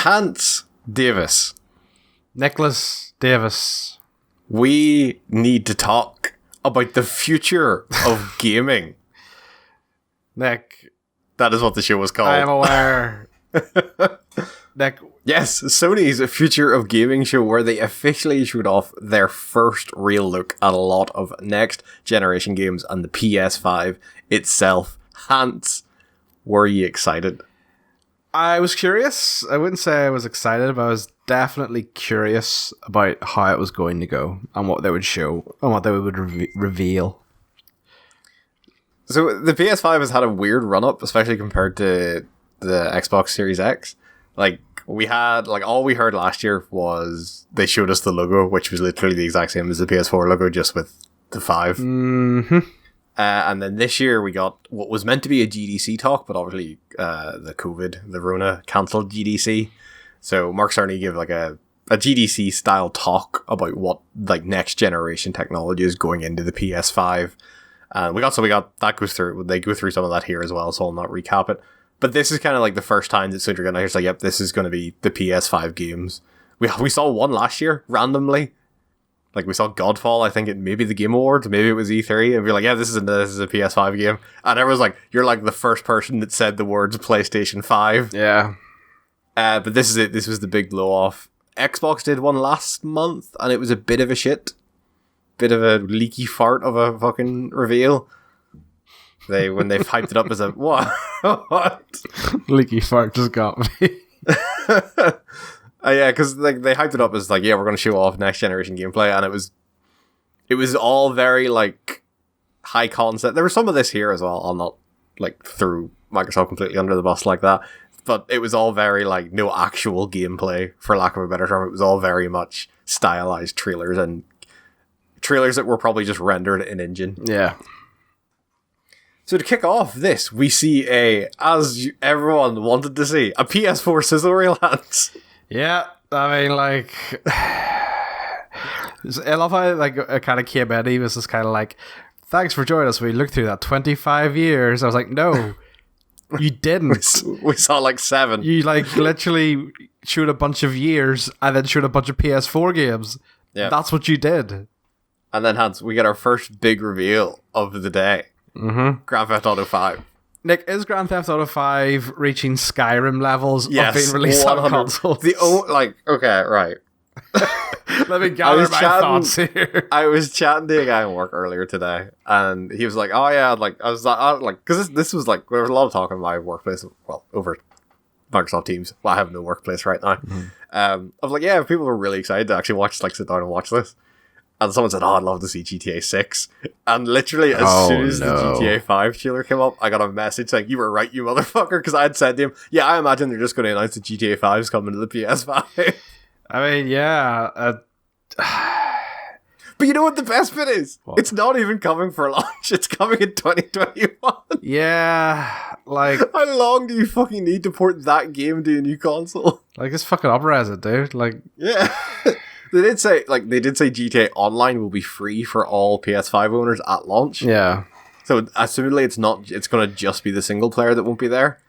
Hans Davis. Nicholas Davis. We need to talk about the future of gaming. Nick. That is what the show was called. I am aware. Nick. Yes, Sony's Future of Gaming show, where they officially showed off their first real look at a lot of next generation games and the PS5 itself. Hans, were you excited? I was curious. I wouldn't say I was excited, but I was definitely curious about how it was going to go and what they would show and what they would reveal. So the PS5 has had a weird run-up, especially compared to the Xbox Series X. Like, we had, like, all we heard last year was they showed us the logo, which was literally the exact same as the PS4 logo, just with the 5. Mm-hmm. And then this year we got what was meant to be a GDC talk, but obviously the Rona cancelled GDC. So Mark Cerny gave like a GDC style talk about what like next generation technology is going into the PS5. We got that goes through. They go through some of that here as well, so I'll not recap it. But this is kind of like the first time that Sony are going to say, yep, this is going to be the PS5 games. We saw one last year randomly. Like, we saw Godfall, I think, at maybe the Game Awards, maybe it was E3, and we're like, yeah, this is a PS5 game. And everyone's like, you're like the first person that said the words PlayStation 5. Yeah. But this is it. This was the big blow-off. Xbox did one last month, and it was a bit of a shit. Bit of a leaky fart of a fucking reveal. When they hyped it up as a, what? What? Leaky fart just got me. Yeah, because like they hyped it up as like, yeah, we're going to show off next generation gameplay, and it was all very like high concept. There was some of this here as well. I'll not like throw Microsoft completely under the bus like that, but it was all very like no actual gameplay, for lack of a better term. It was all very much stylized trailers and trailers that were probably just rendered in engine. Yeah. So to kick off this, we see everyone wanted to see, a PS4 sizzle reel, Hans. Yeah, I mean, like, I love how, like, it kind of came in. He was just kind of like, thanks for joining us. We looked through that 25 years. I was like, no, you didn't. We saw like 7. You, like, literally showed a bunch of years and then showed a bunch of PS4 games. Yeah. That's what you did. And then, Hans, we get our first big reveal of the day. Mm-hmm. Grand Theft Auto 5. Nick, is Grand Theft Auto 5 reaching Skyrim levels of being released 100. On consoles? Okay, right. Let me gather my thoughts here. I was chatting to a guy in work earlier today, and he was like, oh yeah, like, I was like, because this was like, there was a lot of talk in my workplace, well, over Microsoft Teams. Well, I have no workplace right now. Mm-hmm. I was like, yeah, people were really excited to actually sit down and watch this. And someone said, oh, I'd love to see GTA 6. And literally, as soon as the GTA 5 trailer came up, I got a message saying, you were right, you motherfucker. Because I had said to him, yeah, I imagine they're just going to announce that GTA 5 is coming to the PS5. I mean, yeah. But you know what the best bit is? What? It's not even coming for launch. It's coming in 2021. Yeah, like... How long do you fucking need to port that game to a new console? Like, it's fucking up-res it, dude. Like... Yeah. They did say GTA Online will be free for all PS5 owners at launch. Yeah. So assumedly it's going to just be the single player that won't be there.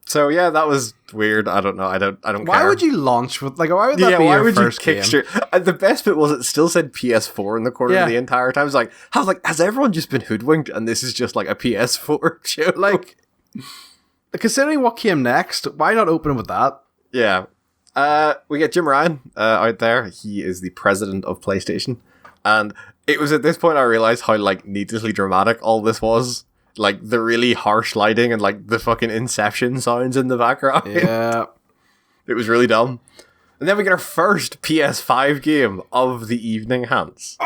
So yeah, that was weird. I don't know. I don't care. Why would you launch with why would that be your first game? The best bit was it still said PS4 in the corner the entire time. I was like, has everyone just been hoodwinked and this is just like a PS4 show? Like, considering what came next, why not open with that? Yeah. We get Jim Ryan out there. He is the president of PlayStation. And it was at this point I realized how like needlessly dramatic all this was. Like the really harsh lighting and like the fucking Inception sounds in the background. Yeah. It was really dumb. And then we get our first PS5 game of the evening, Hans.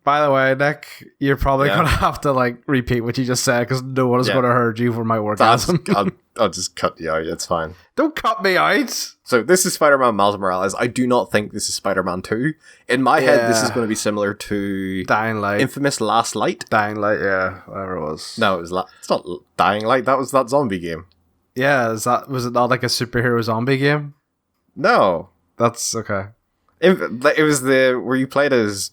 By the way, Nick, you're probably going to have to like repeat what you just said because no one is going to hear you for my orgasm. I'll just cut you out. It's fine. Don't cut me out. So this is Spider-Man Miles Morales. I do not think this is Spider-Man 2. In my head, this is going to be similar to Dying Light. Infamous Last Light. Dying Light, yeah. Whatever it was. No, it's not Dying Light. That was that zombie game. Yeah, was it not like a superhero zombie game? No. That's okay. It was the where you played as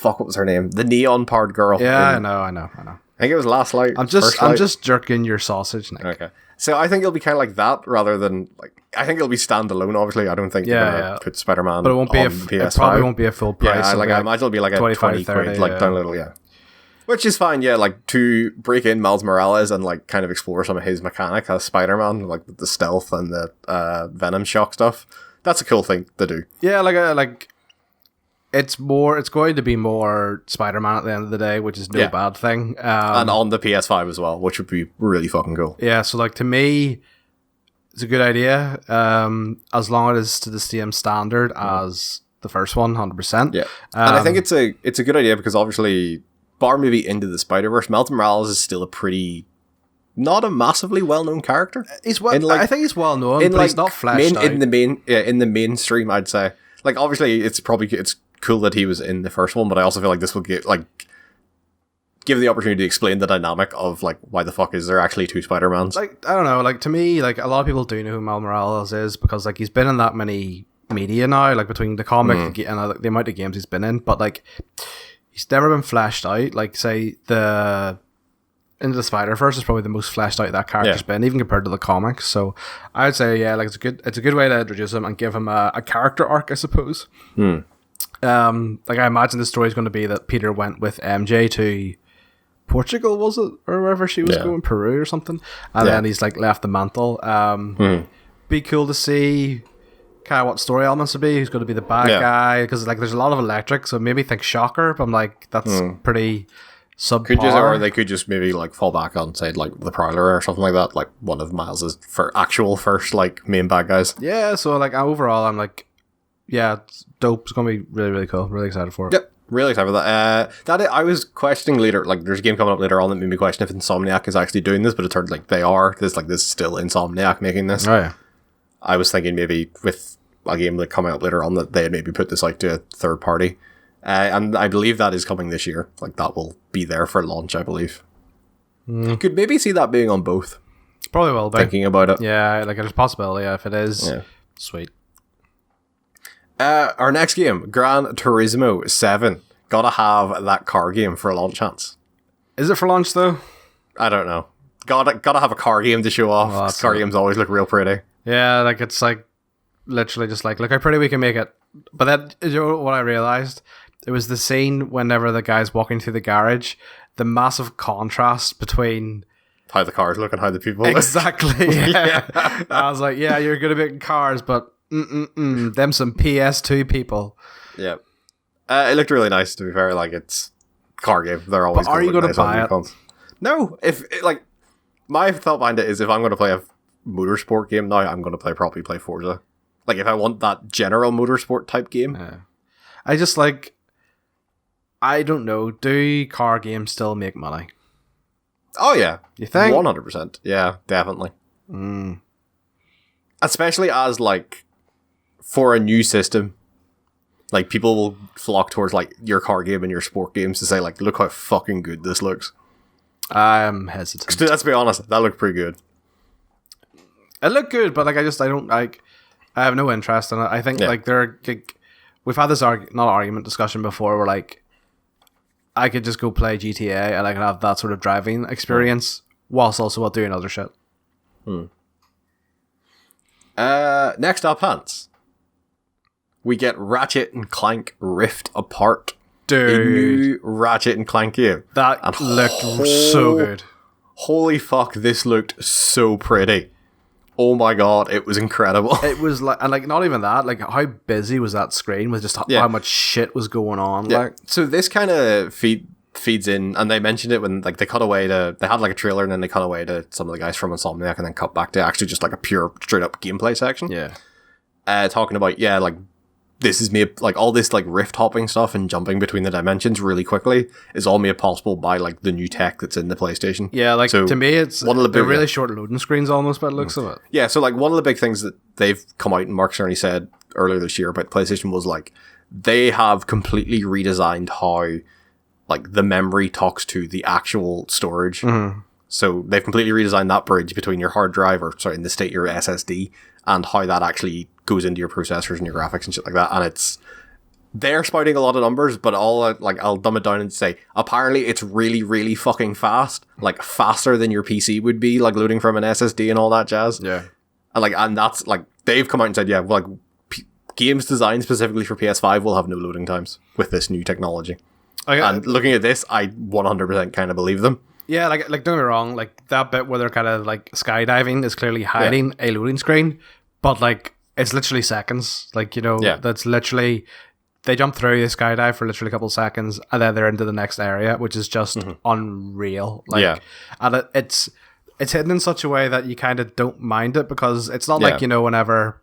what was her name? The neon powered girl. Yeah, I know. I think it was Last Light. I'm just jerking your sausage, Nick. Okay. So I think it'll be kind of like that rather than like I think it'll be standalone. Obviously, I don't think they're gonna put Spider-Man. But it won't be on the PS5. It probably won't be a full price. Yeah, like I imagine it'll be like a 20 quid, like downloadable. Yeah. Which is fine, yeah, like to break in Miles Morales and like kind of explore some of his mechanic as Spider-Man, like with the stealth and the Venom shock stuff. That's a cool thing to do. Yeah, like it's going to be more Spider-Man at the end of the day, which is no bad thing. And on the PS5 as well, which would be really fucking cool. Yeah, so like to me, it's a good idea. As long as it's to the same standard as the first one, 100%. Yeah, and I think it's a good idea because obviously, bar maybe Into the Spider-Verse, Miles Morales is still not a massively well-known character. I think he's well-known, but he's not fleshed out. In the mainstream, I'd say. Like, obviously, it's cool that he was in the first one, but I also feel like this will give the opportunity to explain the dynamic of, like, why the fuck is there actually two Spider-Mans? Like, I don't know, like, to me, like, a lot of people do know who Miles Morales is because, like, he's been in that many media now, like, between the comic and the amount of games he's been in, but, like, he's never been fleshed out. Like, say, the Into the Spider-Verse is probably the most fleshed out that character's been, even compared to the comics. So I would say, yeah, like it's a good way to introduce him and give him a character arc, I suppose. Like I imagine the story is going to be that Peter went with MJ to Portugal, was it, or wherever she was going, Peru or something, and then he's like left the mantle. Be cool to see kind of what story elements would be. Who's going to be the bad guy? Because like there's a lot of electric, so maybe think Shocker. But I'm like that's pretty. Or they could just maybe like fall back on say like the Prowler or something like that, like one of Miles's actual first like main bad guys. Yeah, so like overall, I'm like, yeah, it's dope. It's gonna be really really cool. Really excited for it. Yep, really excited for that. I was questioning later, like there's a game coming up later on that made me question if Insomniac is actually doing this, but it turned like they are. This is still Insomniac making this. Oh yeah. I was thinking maybe with a game that coming up later on that they had maybe put this out to a third party. And I believe that is coming this year. Like, that will be there for launch, I believe. Could maybe see that being on both. Probably will be. Thinking about it. Yeah, like, there's a possibility. If it is, sweet. Our next game, Gran Turismo 7. Gotta have that car game for a launch chance. Is it for launch, though? I don't know. Gotta have a car game to show off. Oh, car games always look real pretty. Yeah, like, it's like, literally just like, look how pretty we can make it. But then, you know what I realized? It was the scene whenever the guy's walking through the garage, the massive contrast between how the cars look and how the people look. Exactly. Yeah. I was like, yeah, you're good at making cars, but them some PS2 people. Yeah. It looked really nice, to be fair. Like, it's car game. They're always. But are you going to buy it? No. My thought behind it is if I'm going to play a motorsport game now, I'm going to probably play Forza. Like, if I want that general motorsport type game. Yeah. I just like. I don't know. Do car games still make money? Oh, yeah. You think? 100%. Yeah, definitely. Especially as, like, for a new system, like, people will flock towards, like, your car game and your sport games to say, like, look how fucking good this looks. I'm hesitant. Let's be honest, that looked pretty good. It looked good, but, like, I have no interest in it. I think, like, we've had this not argument discussion before where, like, I could just go play GTA and I can have that sort of driving experience whilst also doing other shit. Next up, Hans. We get Ratchet and Clank Rift Apart. Dude. A new Ratchet and Clank game. That looked so good. Holy fuck, this looked so pretty. Oh my god, it was incredible. It was like, and like, not even that, like, how busy was that screen with just how much shit was going on? Yeah. Like, so this kind of feeds in, and they mentioned it when, like, they cut away to, they had like a trailer and then they cut away to some of the guys from Insomniac and then cut back to actually just like a pure straight up gameplay section. Yeah. Talking about, like, this is made, like, all this, like, rift hopping stuff and jumping between the dimensions really quickly is all made possible by, like, the new tech that's in the PlayStation. Yeah, like, so to me, it's one of the they're really short loading screens almost by the looks of it. Yeah, so, like, one of the big things that they've come out and Mark Cerny said earlier this year about PlayStation was, like, they have completely redesigned how, like, the memory talks to the actual storage. So they've completely redesigned that bridge between your hard drive, or sorry, in this state, your SSD, and how that actually goes into your processors and your graphics and shit like that. And they're spouting a lot of numbers, but I'll dumb it down and say, apparently it's really, really fucking fast. Like, faster than your PC would be, like, loading from an SSD and all that jazz. Yeah. And that's, like, they've come out and said, yeah, like, games designed specifically for PS5 will have no loading times with this new technology. And looking at this, I 100% kind of believe them. Yeah, like don't get me wrong, like, that bit where they're kind of, like, skydiving is clearly hiding a loading screen, but, like, it's literally seconds. Like, you know, that's literally... They jump through the skydive for literally a couple of seconds, and then they're into the next area, which is just unreal. Like, and it's hidden in such a way that you kind of don't mind it, because it's not like, you know, whenever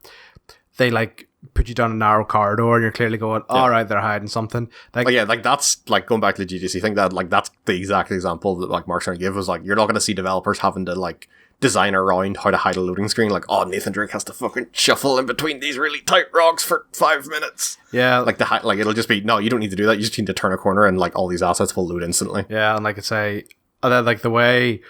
they like put you down a narrow corridor and you're clearly going, all right, they're hiding something. Like, like that's like going back to the GDC thing. That like that's the exact example that like Mark's trying to give, was like, you're not going to see developers having to like design around how to hide a loading screen, like, oh, Nathan Drake has to fucking shuffle in between these really tight rocks for 5 minutes. Yeah, like it'll just be, no, you don't need to do that. You just need to turn a corner and like all these assets will load instantly. Yeah, and like I say, and then like the way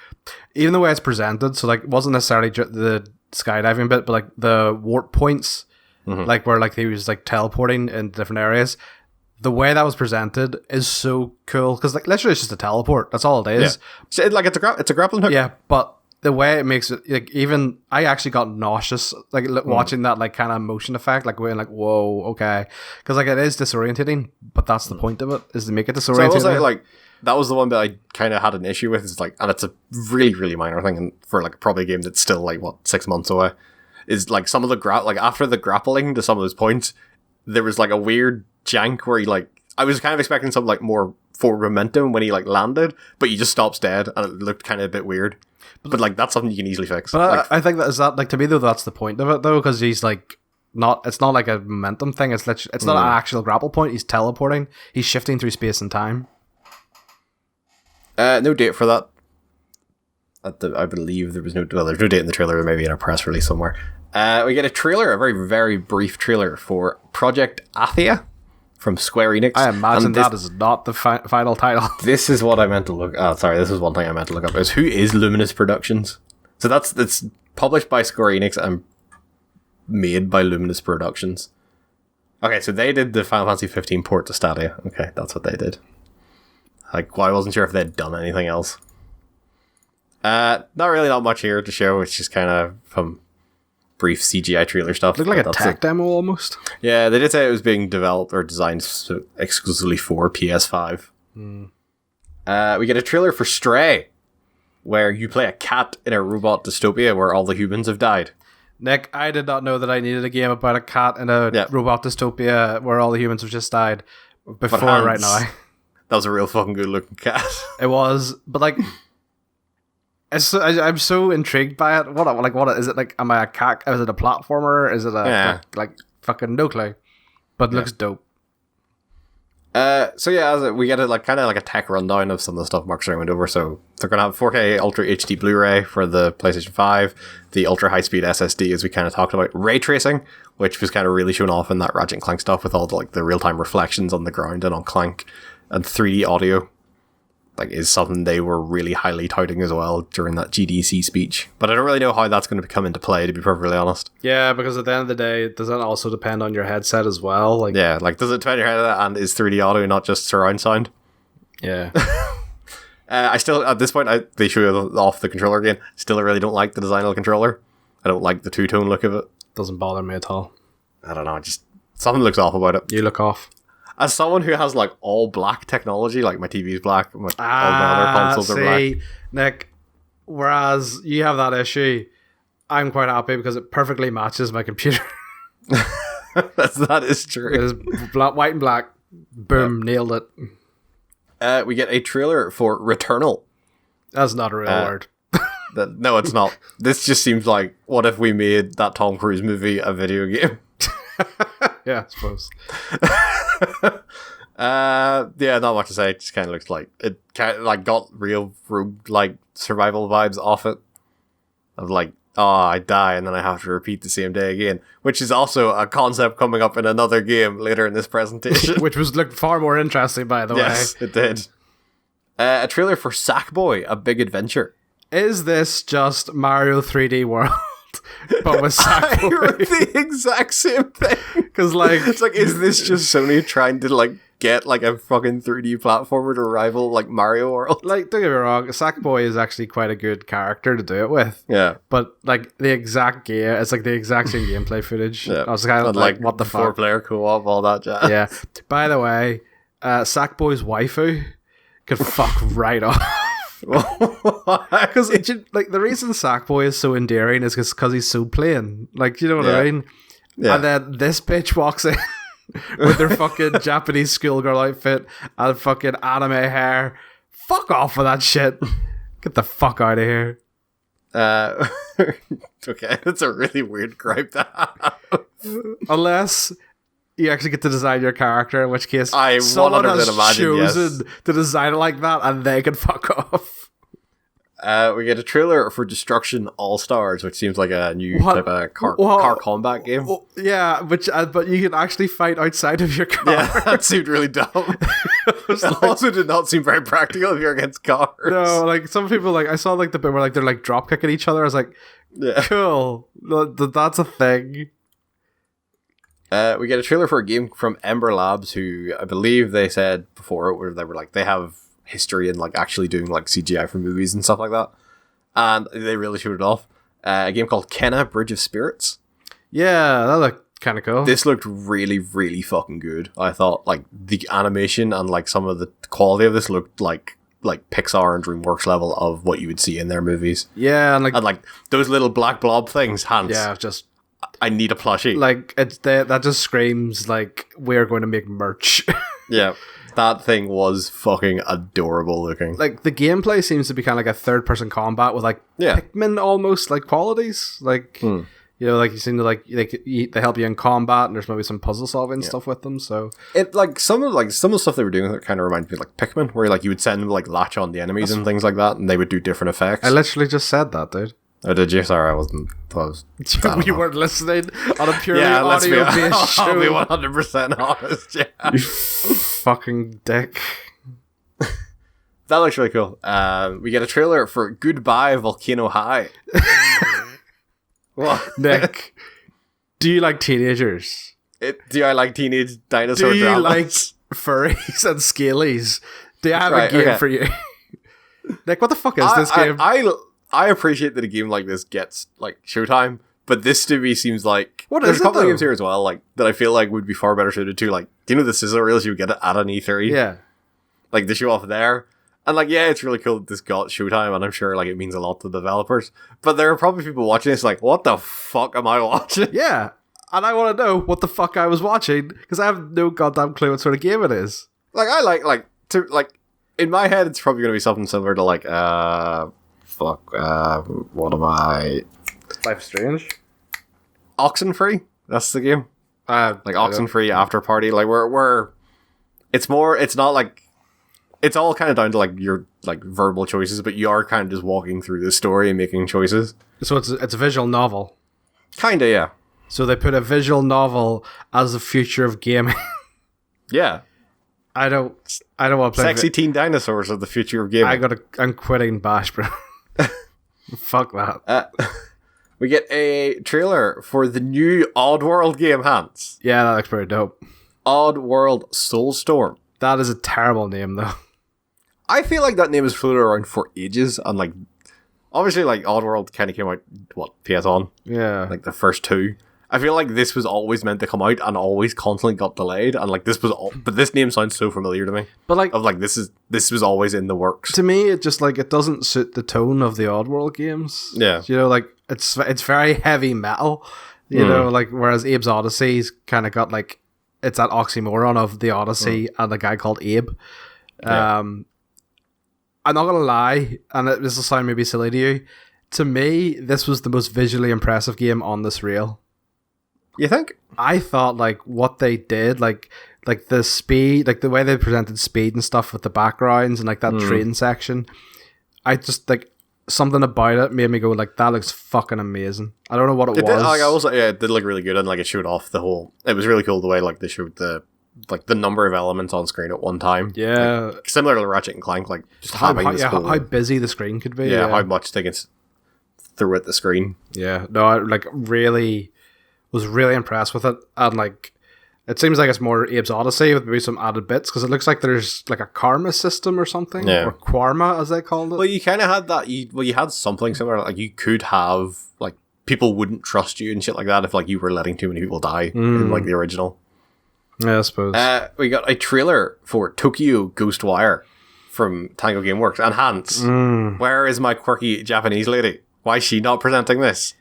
it's presented, so like it wasn't necessarily the skydiving bit, but like the warp points, like where like they was like teleporting in different areas. The way that was presented is so cool, because like literally it's just a teleport. That's all it is. Yeah. Like it's a grappling hook. Yeah, but the way it makes it, like, even I actually got nauseous, like watching that, like, kind of motion effect, like going like, whoa, okay, because like it is disorientating, but that's the point of it, is to make it disorientating. So I will say, like, that was the one that I kind of had an issue with. Is like, and it's a really, really minor thing, and for like probably a game that's still like 6 months away, is like some of the like after the grappling to some of those points, there was like a weird jank where he like, I was kind of expecting something like more forward momentum when he like landed, but he just stops dead, and it looked kind of a bit weird. But like, that's something you can easily fix. But like, I think like, to me though, that's the point of it though, because he's like it's not like a momentum thing. It's literally, it's not an actual grapple point. He's teleporting. He's shifting through space and time. No date for that. I believe there was no. Well, there's no date in the trailer, or maybe in a press release somewhere. We get a trailer, a very, very brief trailer for Project Athia from Square Enix. I imagine that is not the final title. This is what I meant to look. Oh, sorry. This is one thing I meant to look up. Is who is Luminous Productions? So that's published by Square Enix and made by Luminous Productions. Okay, so they did the Final Fantasy 15 port to Stadia. Okay, that's what they did. Like, well, I wasn't sure if they'd done anything else. Not much here to show. It's just kind of some brief CGI trailer stuff. Looked like a tech demo almost. Yeah, they did say it was being developed or designed exclusively for PS5. We get a trailer for Stray, where you play a cat in a robot dystopia where all the humans have died. Nick, I did not know that I needed a game about a cat in a robot dystopia where all the humans have just died before right now. That was a real fucking good looking cat. It was, but like, I'm so intrigued by it. What is it like? Am I a cat? Is it a platformer? Is it like fucking no clue? But it looks dope. So yeah, we get like kind of like a tech rundown of some of the stuff Mark's went over. So they're gonna have 4K Ultra HD Blu-ray for the PlayStation 5, the ultra high speed SSD, as we kind of talked about, ray tracing, which was kind of really shown off in that Ratchet and Clank stuff with all the like the real time reflections on the ground and on Clank, and 3D audio. Like, is something they were really highly touting as well during that GDC speech. But I don't really know how that's going to come into play, to be perfectly honest. Yeah, because at the end of the day, does that also depend on your headset as well? Like, yeah, like, does it depend on your headset, and is 3D audio not just surround sound? Yeah. I still, at this point, they show off the controller again. Still really don't like the design of the controller. I don't like the two-tone look of it. Doesn't bother me at all. I don't know, just something looks off about it. You look off. As someone who has like all black technology, like my TV's black, all my other consoles are black. Nick, whereas you have that issue, I'm quite happy because it perfectly matches my computer. That is true. It is white and black. Boom, nailed it. We get a trailer for Returnal. That's not a real word. No, it's not. This just seems like, what if we made that Tom Cruise movie a video game? Yeah, I suppose. Yeah, not much to say. It just kind of looks like it kind of like got real rogue like survival vibes off it. Of like, oh, I die and then I have to repeat the same day again, which is also a concept coming up in another game later in this presentation. Which looked far more interesting, by the way. Yes, it did. A trailer for Sackboy: A Big Adventure. is this just Mario 3D World? But with I Sackboy? wrote the exact same thing. Because, like... It's like, is this just Sony trying to, like, get, like, a fucking 3D platformer to rival, like, Mario World? Like, don't get me wrong, Sackboy is actually quite a good character to do it with. Yeah. But, like, the exact gear, it's like the exact same gameplay footage. Yeah. I was kind of like, what the fuck? 4-player co-op, all that jazz. Yeah. By the way, Sackboy's waifu could fuck right off. Because like the reason Sackboy is so endearing is because he's so plain. Like, you know what I mean? Yeah. And then this bitch walks in with her fucking Japanese schoolgirl outfit and fucking anime hair. Fuck off with that shit. Get the fuck out of here. Okay, that's a really weird gripe to have. Unless you actually get to design your character, in which case I someone 100% has imagine, chosen to design it like that and they can fuck off. We get a trailer for Destruction All Stars, which seems like a new type of car combat game. Yeah, but you can actually fight outside of your car. Yeah, that seemed really dumb. It also did not seem very practical if you're against cars. No, like some people, like I saw like the bit where like they're like drop kicking each other. I was like, Yeah. cool, that's a thing. We get a trailer for a game from Ember Labs, who I believe they said before where they were like they have history in like actually doing like CGI for movies and stuff like that, and they really showed it off. A game called Kenna Bridge of Spirits. Yeah, that looked kind of cool. This looked really, really fucking good. I thought like the animation and like some of the quality of this looked like Pixar and DreamWorks level of what you would see in their movies. Yeah, and like those little black blob things. Hands. Yeah, just I need a plushie. like that just screams like we're going to make merch. Yeah. That thing was fucking adorable looking. Like the gameplay seems to be kind of like a third-person combat with like Pikmin almost like qualities. Like you know, like you seem to like they help you in combat, and there's maybe some puzzle solving stuff with them. So it like some of the stuff they were doing kind of reminds me of like Pikmin, where like you would send them like latch on the enemies and things like that, and they would do different effects. I literally just said that, dude. Oh, did you? Sorry, I wasn't. You weren't listening on a purely let's be audio-based show. I'll be 100% honest. Yeah. You fucking dick. That looks really cool. We get a trailer for Goodbye Volcano High. What? Nick, do you like teenagers? Do I like teenage dinosaur Do you dramas? like furries and scalies? Do I have a game for you? Nick, what the fuck is this game? I appreciate that a game like this gets like Showtime, but this to me seems like there's a couple of games here as well, like that I feel like would be far better suited to like, do you know the sizzle reels you would get at an E3? Yeah, like the show off there, and like it's really cool that this got Showtime, and I'm sure like it means a lot to the developers. But there are probably people watching this like, what the fuck am I watching? Yeah, and I want to know what the fuck I was watching because I have no goddamn clue what sort of game it is. Like I like in my head it's probably gonna be something similar to like what am I? Life is Strange. Oxenfree. That's the game. Like Oxenfree After Party. Like we're it's more. It's not like it's all kind of down to like your like verbal choices, but you are kind of just walking through the story and making choices. So it's a visual novel. Kinda, yeah. So they put a visual novel as the future of gaming. Yeah. I don't want to play Sexy teen dinosaurs are the future of gaming. I'm quitting Bash, bro. Fuck that. We get a trailer for the new Oddworld game, Hans. Yeah, that looks pretty dope. Oddworld Soulstorm. That is a terrible name, though. I feel like that name has floated around for ages, and like, obviously, like Oddworld kind of came out PS on, Yeah, like the first two. I feel like this was always meant to come out and always constantly got delayed, and like this was but this name sounds so familiar to me. but like Of like this was always in the works. to me, it just like it doesn't suit the tone of the Oddworld games. Yeah. You know, like it's very heavy metal. You know, like whereas Abe's Odyssey's kind of got like it's that oxymoron of the Odyssey and the guy called Abe. Yeah. I'm not gonna lie, and this will sound maybe silly to you. To me, this was the most visually impressive game on this reel. You think? I thought like what they did, like the speed, like the way they presented speed and stuff with the backgrounds and like that train section. I just like something about it made me go like that looks fucking amazing. I don't know what it was. Did, like, it did look really good, and like it showed off the whole. It was really cool the way like they showed the like the number of elements on screen at one time. Yeah. Like, similar to Ratchet and Clank, like just having this whole, how busy the screen could be. yeah, how much they can throw at the screen. Yeah. No, I was really impressed with it, and like it seems like it's more Abe's Odyssey with maybe some added bits, because it looks like there's like a karma system or something, or Quarma as they called it. Well, you kind of had that. You had something similar. Like you could have like people wouldn't trust you and shit like that if like you were letting too many people die in like the original. Yeah, I suppose. We got a trailer for Tokyo Ghostwire from Tango Gameworks, and Hans. Where is my quirky Japanese lady? Why is she not presenting this?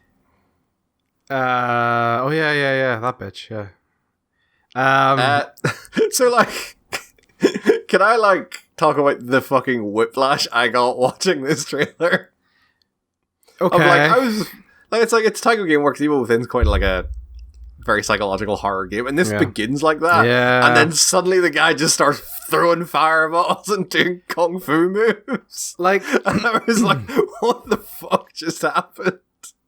Yeah, that bitch. Yeah. So like, can I like talk about the fucking whiplash I got watching this trailer? Okay. I was like, it's Tango Gameworks. Evil Within's quite like a very psychological horror game, and this begins like that. Yeah. And then suddenly the guy just starts throwing fireballs and doing kung fu moves. Like, and I was like, what the fuck just happened?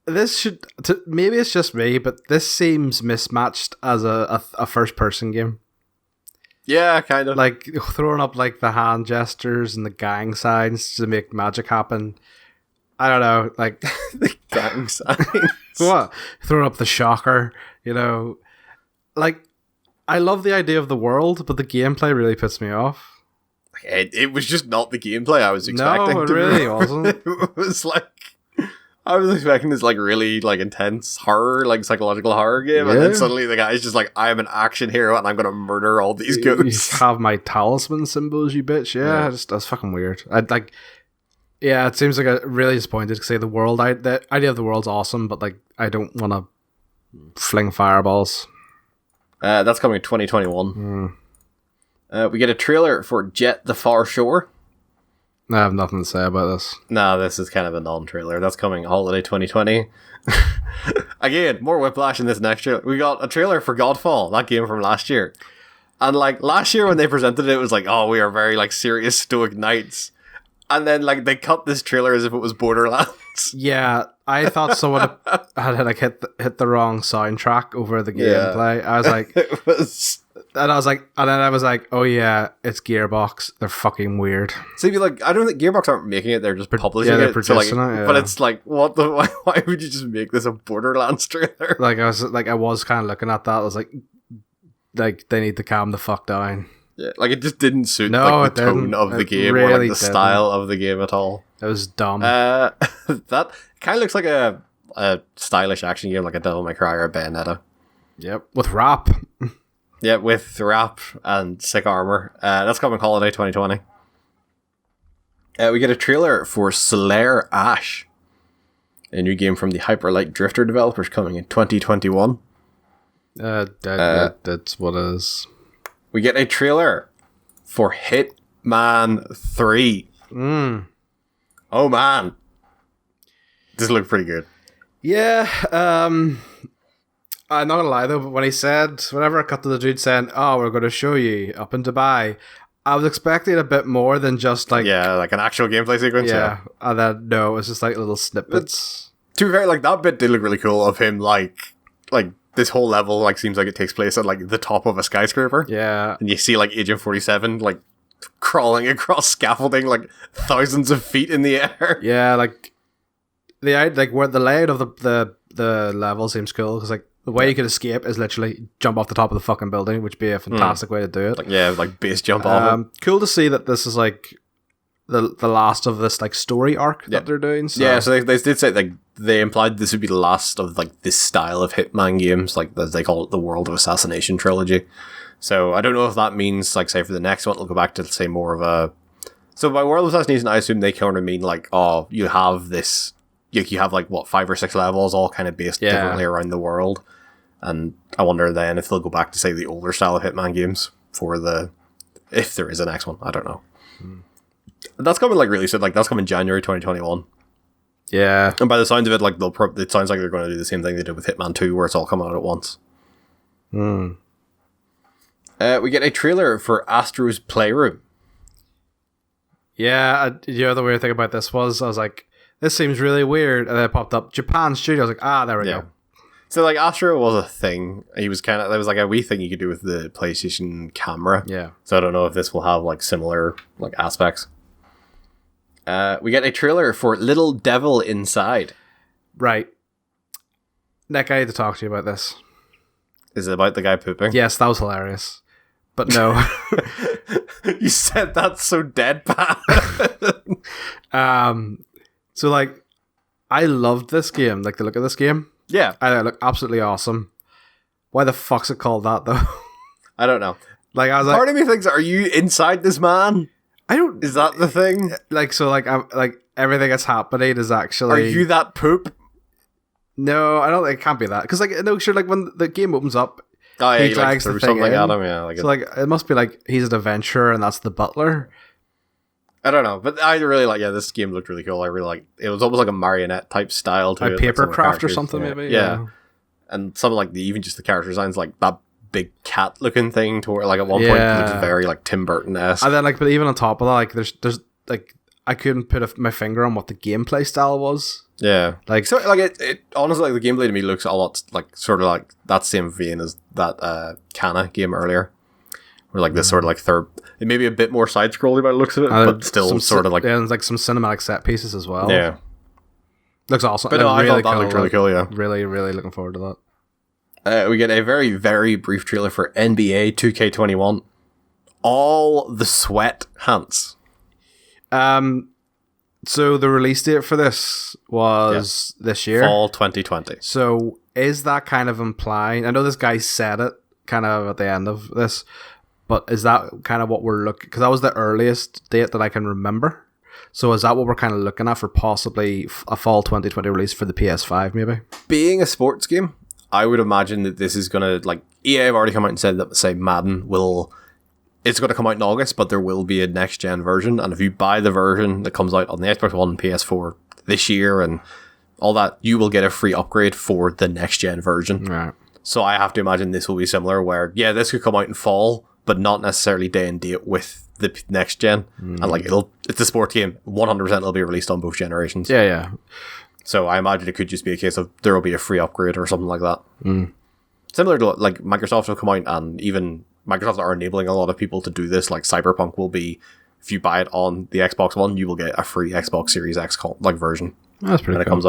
This should maybe it's just me, but this seems mismatched as a first person game. Yeah, kind of. Like throwing up like the hand gestures and the gang signs to make magic happen. I don't know, like the gang signs. What? Throwing up the shocker, you know. Like, I love the idea of the world, but the gameplay really puts me off. It was just not the gameplay I was expecting. No, it really wasn't. It was like, I was expecting this like really like intense horror, like psychological horror game, and then suddenly the guy's just like, I'm an action hero and I'm gonna murder all these ghosts. You have my talisman symbols, you bitch. Yeah. That's fucking weird. Yeah, it seems like I really disappointed because the idea of the world's awesome, but like I don't want to fling fireballs. That's coming in 2021. We get a trailer for Jet the Far Shore. I have nothing to say about this. No, this is kind of a non-trailer. That's coming holiday 2020. Again, more whiplash in this next trailer. We got a trailer for Godfall, that game from last year. And like last year when they presented it, it was like, oh, we are very like serious stoic knights. And then like they cut this trailer as if it was Borderlands. Yeah, I thought someone had like hit the wrong soundtrack over the gameplay. I was like, It was. and then I was like, oh yeah, it's Gearbox. They're fucking weird. So you'd be like, I don't think Gearbox aren't making it; they're just publishing they're it. producing it. Yeah. But it's like, what the? Why would you just make this a Borderlands trailer? Like I was kind of looking at that. I was like they need to calm the fuck down. Yeah, like it just didn't suit like the tone of the game or like the style of the game at all. It was dumb. That kind of looks like a stylish action game, like a Devil May Cry or a Bayonetta. Yep, with rap. Yeah, with rap and sick armor. That's coming holiday 2020. We get a trailer for Solaire Ash, a new game from the Hyper Light Drifter developers, coming in 2021. That's what it is. We get a trailer for Hitman 3. Oh man. This looked pretty good. Yeah, I'm not gonna lie though, but whenever I cut to the dude saying, oh, we're gonna show you up in Dubai, I was expecting a bit more than just like... Yeah, like an actual gameplay sequence. Yeah, and then no, it was just like little snippets. To be fair, like that bit did look really cool of him like this whole level like seems like it takes place at like the top of a skyscraper. Yeah. And you see like Agent 47 like crawling across scaffolding like thousands of feet in the air. Yeah, like where the layout of the level seems cool because like the way you could escape is literally jump off the top of the fucking building, which would be a fantastic way to do it. Like base jump off it. Cool to see that this is like the last of this like story arc that they're doing. So. Yeah, so they did say like they implied this would be the last of like this style of Hitman games, like as they call it, the World of Assassination trilogy. So I don't know if that means like say for the next one it'll go back to say more of a. So by World of Assassination, I assume they kind of mean like, oh, you have this, you have like what 5 or 6 levels, all kind of based differently around the world, and I wonder then if they'll go back to say the older style of Hitman games for if there is a next one. I don't know. That's coming like really soon. Like that's coming January 2021. Yeah, and by the sound of it, like it sounds like they're going to do the same thing they did with Hitman 2, where it's all coming out at once. We get a trailer for Astro's Playroom. Yeah, the other weird thing about this was I was like, this seems really weird, and then it popped up Japan Studio. I was like, there we go. So like Astro was a thing. He was kind of there was like a wee thing you could do with the PlayStation camera. Yeah. So I don't know if this will have like similar like aspects. We get a trailer for Little Devil Inside. Right. Nick, I need to talk to you about this. Is it about the guy pooping? Yes, that was hilarious. But no. You said that so deadpan. So like, I loved this game. Like the look of this game. Yeah. I look absolutely awesome. Why the fuck's it called that though? I don't know. Like I was Part of me thinks, are you inside this man? I don't. Is that the thing? Like so, like I'm like everything that's happening is actually. Are you that poop? No, I don't. It can't be that because like no, sure. Like when the game opens up, Oh yeah, he like drags threw the thing something in. at him. Yeah, like So like it must be like he's an adventurer and that's the butler. I don't know, but I really like. Yeah, this game looked really cool. I really like. It was almost like a marionette type style to Like it. Like some of the papercraft or characters. something, Yeah. maybe. Yeah. And some of like even just the character designs, like that big cat looking thing, to where like at one point it looks very like Tim Burton-esque. And then like, but even on top of that, like there's like I couldn't put my finger on what the gameplay style was. Yeah, Like so like it honestly, like the gameplay to me looks a lot like sort of like that same vein as that Kana game earlier, where like this sort of like third, it may be a bit more side scrolly by the looks of it, but still some sort of like and like some cinematic set pieces as well. yeah. Looks awesome. But no, I really thought that looked really cool. Yeah, Really, really looking forward to that. we get a very very brief trailer for NBA 2K21. All the sweat hunts. So the release date for this was this year, Fall 2020. So is that kind of implying? I know this guy said it kind of at the end of this, but is that kind of what we're looking? Because that was the earliest date that I can remember. So is that what we're kind of looking at for possibly a fall 2020 release for the PS5? Maybe Being a sports game, I would imagine that this is gonna like EA have already come out and said that say Madden will. It's going to come out in August, but there will be a next-gen version. And if you buy the version that comes out on the Xbox One and PS4 this year and all that, you will get a free upgrade for the next-gen version. right. So I have to imagine this will be similar where, yeah, this could come out in fall, but not necessarily day and date with the next-gen. And like, it's a sports game. 100% it'll be released on both generations. Yeah. So I imagine it could just be a case of there will be a free upgrade or something like that. Similar to like Microsoft will come out and even... Microsoft are enabling a lot of people to do this. Like Cyberpunk will be, if you buy it on the Xbox One, you will get a free Xbox Series X version That's pretty when cool. it comes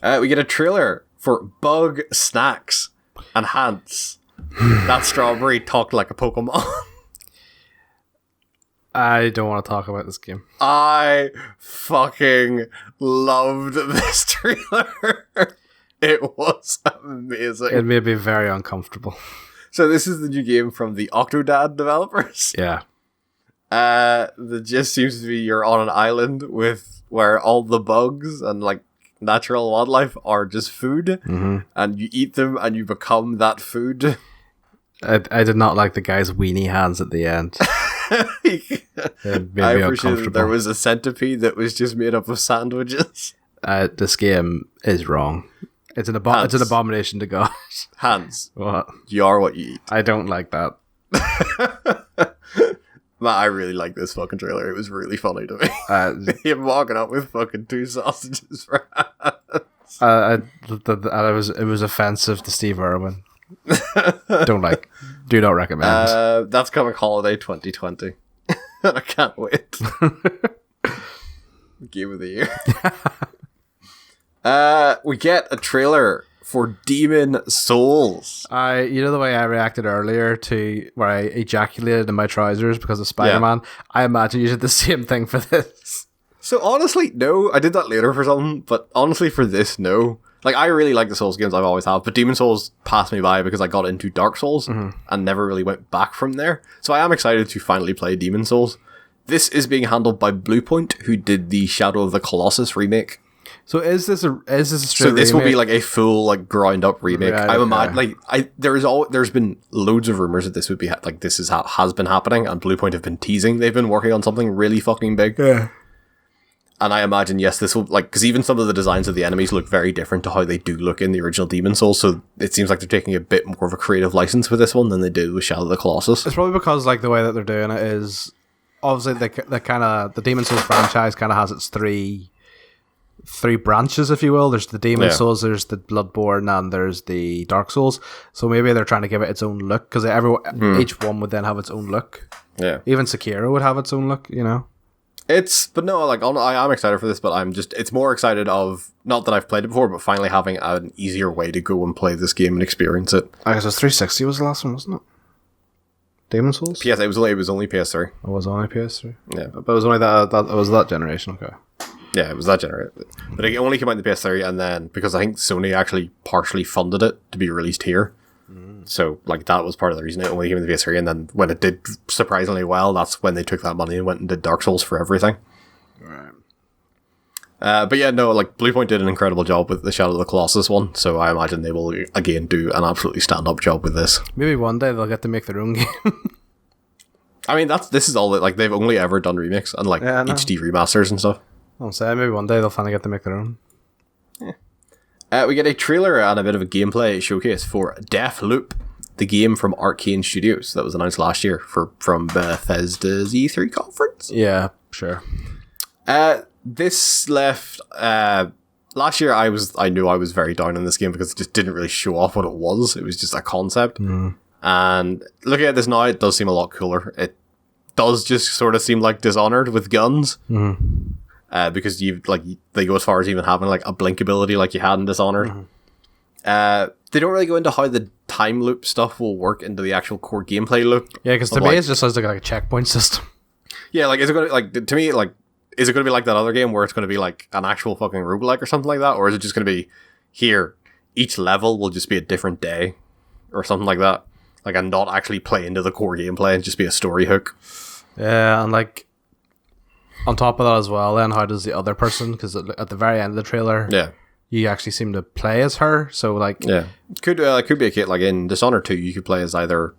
out. We get a trailer for Bug Snacks and Hans. That strawberry talked like a Pokemon. I don't want to talk about this game. I fucking loved this trailer. It was amazing. It made me very uncomfortable. So this is the new game from the Octodad developers. Yeah. The gist seems to be you're on an island where all the bugs and like natural wildlife are just food, and you eat them and you become that food. I did not like the guy's weenie hands at the end. It made I me appreciate that there uncomfortable. was a centipede that was just made up of sandwiches. This game is wrong. It's an abomination to God. Hans, What? you are what you eat. I don't like that. Man, I really like this fucking trailer. It was really funny to me. Him walking up with fucking 2 sausages for hands. It was offensive to Steve Irwin. Do not recommend. That's coming holiday 2020. I can't wait. Game of the year. We get a trailer for Demon Souls. You know the way I reacted earlier to where I ejaculated in my trousers because of Spider-Man? I imagine you did the same thing for this. So honestly, no. I did that later for something, but honestly for this, no. Like, I really like the Souls games, I've always have, but Demon Souls passed me by because I got into Dark Souls and never really went back from there. So I am excited to finally play Demon Souls. This is being handled by Bluepoint, who did the Shadow of the Colossus remake. So is this a straight So this will be remake? like a full like ground up remake. Right, I'm okay. like there's been loads of rumors that this would be like this is has been happening, and Bluepoint have been teasing they've been working on something really fucking big. Yeah. And I imagine yes, this will like because even some of the designs of the enemies look very different to how they do look in the original Demon Souls. So it seems like they're taking a bit more of a creative license with this one than they did with Shadow of the Colossus. It's probably because like the way that they're doing it is obviously the kind of the Demon Souls franchise kind of has its three three branches, if you will. There's the Demon Souls, there's the Bloodborne, and there's the Dark Souls. So maybe they're trying to give it its own look, because each one would then have its own look. Yeah. Even Sekiro would have its own look, you know? But no, like, I am excited for this, but it's more excited of, not that I've played it before, but finally having an easier way to go and play this game and experience it. I guess it was 360 was the last one, wasn't it? Demon Souls? It was only PS3. It was only PS3? Yeah. But it was only that generation, okay. Yeah, it was that generation. But it only came out in the PS3, and then, because I think Sony actually partially funded it to be released here. So, like, that was part of the reason it only came in the PS3, and then when it did surprisingly well, that's when they took that money and went and did Dark Souls for everything. Right. But yeah, no, like, Bluepoint did an incredible job with the Shadow of the Colossus one, so I imagine they will, again, do an absolutely stand-up job with this. Maybe one day they'll get to make their own game. I mean, this is all that, like, they've only ever done remakes and, like, HD remasters and stuff. I'll say, maybe one day they'll finally get to make their own. We get a trailer and a bit of a gameplay showcase for Deathloop, the game from Arcane Studios that was announced last year from Bethesda's E3 conference. Yeah, sure. This left last year. I knew I was very down on this game because it just didn't really show off what it was. It was just a concept. And looking at this now, it does seem a lot cooler. It does just sort of seem like Dishonored with guns. Because they go as far as even having like a blink ability like you had in Dishonored. They don't really go into how the time loop stuff will work into the actual core gameplay loop. Yeah, because to me it just sounds like a checkpoint system. Yeah, like is it going to is it going to be like that other game where it's going to be like an actual fucking roguelike or something like that, or is it just going to be here each level will just be a different day or something like that, like and not actually play into the core gameplay and just be a story hook? Yeah, and like. On top of that as well, then how does the other person? Because at the very end of the trailer, you actually seem to play as her. So like, could be a kid like in Dishonored 2, you could play as either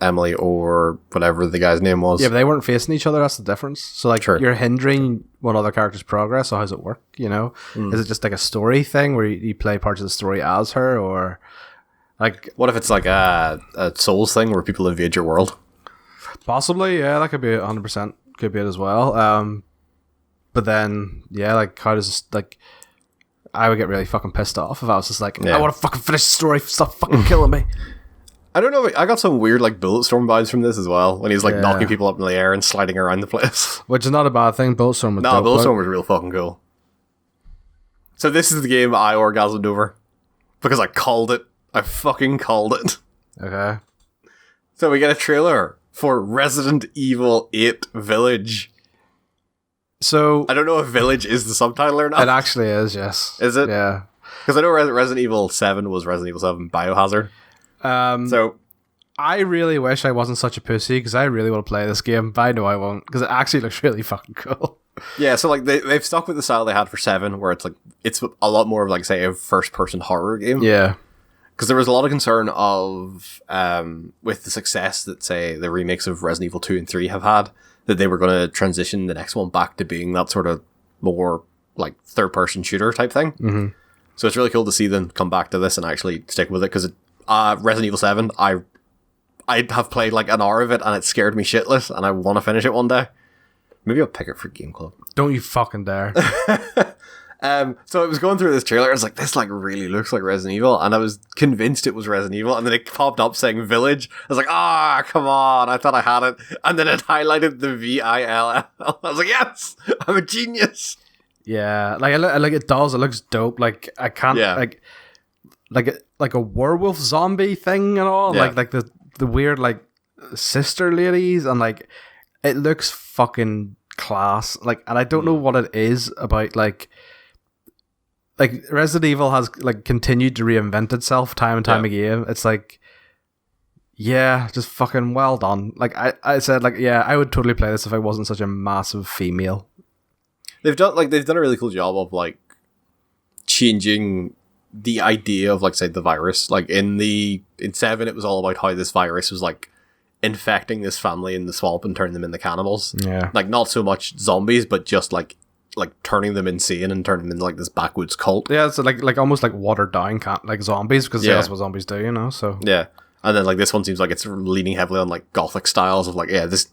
Emily or whatever the guy's name was. Yeah, but they weren't facing each other. That's the difference. So like, Sure. You're hindering one other character's progress. So how does it work? You know, is it just like a story thing where you play parts of the story as her, or like what if it's like a Souls thing where people invade your world? Possibly, yeah, that could be 100%. Could be it as well. But then, yeah, like, how does this, like, I would get really fucking pissed off if I was just like, I want to fucking finish the story, stop fucking killing me. I don't know, I got some weird, like, Bulletstorm vibes from this as well, when he's, like, knocking people up in the air and sliding around the place. Which is not a bad thing, Bulletstorm was dope, Bulletstorm was real fucking cool. So this is the game I orgasmed over, because I called it. I fucking called it. Okay. So we get a trailer for Resident Evil 8 Village. So I don't know if Village is the subtitle or not. It actually is, yes. Is it? Yeah. Because I know Resident Evil 7 was Resident Evil 7 Biohazard. So I really wish I wasn't such a pussy because I really want to play this game, but I know I won't because it actually looks really fucking cool. Yeah, so like they've stuck with the style they had for 7, where it's like it's a lot more of like say a first-person horror game. Yeah. Because there was a lot of concern of, with the success that, say, the remakes of Resident Evil 2 and 3 have had, that they were going to transition the next one back to being that sort of more, like, third-person shooter type thing. Mm-hmm. So it's really cool to see them come back to this and actually stick with it, because Resident Evil 7, I have played, like, an hour of it, and it scared me shitless, and I want to finish it one day. Maybe I'll pick it for Game Club. Don't you fucking dare. So I was going through this trailer, I was like, this like really looks like Resident Evil, and I was convinced it was Resident Evil, and then it popped up saying Village. I was like, come on, I thought I had it, and then it highlighted the VILL. I was like, yes, I'm a genius. Yeah, like it does, it looks dope. Like I can't like a werewolf zombie thing and all, like the weird like sister ladies, and like it looks fucking class. Like, and I don't know what it is about like Resident Evil has like continued to reinvent itself time and time again. It's like, yeah, just fucking well done. Like I said, like, yeah, I would totally play this if I wasn't such a massive female. They've done a really cool job of like changing the idea of like say the virus. Like in 7, it was all about how this virus was like infecting this family in the swamp and turning them into cannibals. Yeah, like not so much zombies, but just like turning them insane and turning them into like this backwoods cult. Yeah, it's like almost like watered down like zombies, because that's what zombies do, you know. So yeah, and then like this one seems like it's leaning heavily on like gothic styles of like this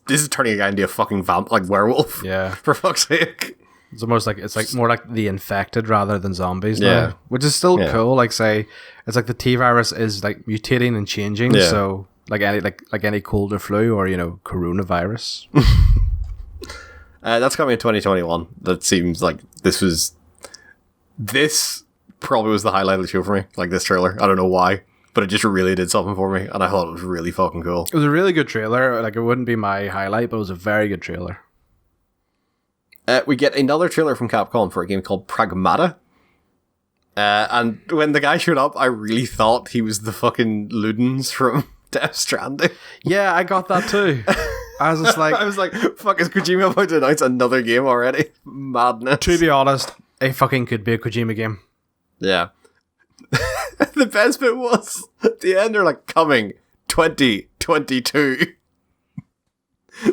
is turning a guy into a fucking like werewolf. Yeah, for fuck's sake. It's almost like it's like more like the infected rather than zombies. Yeah. Now, which is still cool. Like say, it's like the T virus is like mutating and changing. Yeah. So like any cold or flu or coronavirus. That's coming in 2021. That seems like this probably was the highlight of the show for me. Like this trailer, I don't know why, but it just really did something for me, and I thought it was really fucking cool. It was a really good trailer. Like it wouldn't be my highlight, but it was a very good trailer. We get another trailer from Capcom for a game called Pragmata. And when the guy showed up, I really thought he was the fucking Ludens from Death Stranding. Yeah, I got that too. I was just like... I was like, fuck, is Kojima about to announce another game already? Madness. To be honest, it fucking could be a Kojima game. Yeah. The best bit was, at the end, they're like, coming 2022.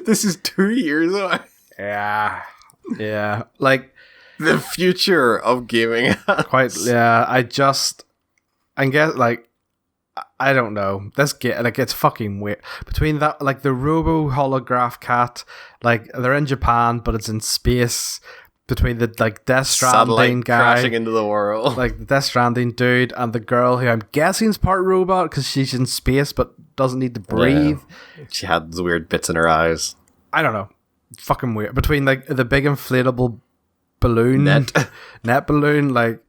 This is 2 years away. Yeah. Yeah. Like... The future of gaming. Quite, yeah. I guess, like... I don't know. This game, like, it's fucking weird. Between that, like, the Robo holograph cat, like, they're in Japan, but it's in space. Between the, like, Death Stranding Satellite guy, crashing into the world. like, the Death Stranding dude, and the girl who I'm guessing is part robot because she's in space but doesn't need to breathe. Yeah. She had those weird bits in her eyes. I don't know. Fucking weird. Between, like, the big inflatable balloon, net balloon, like,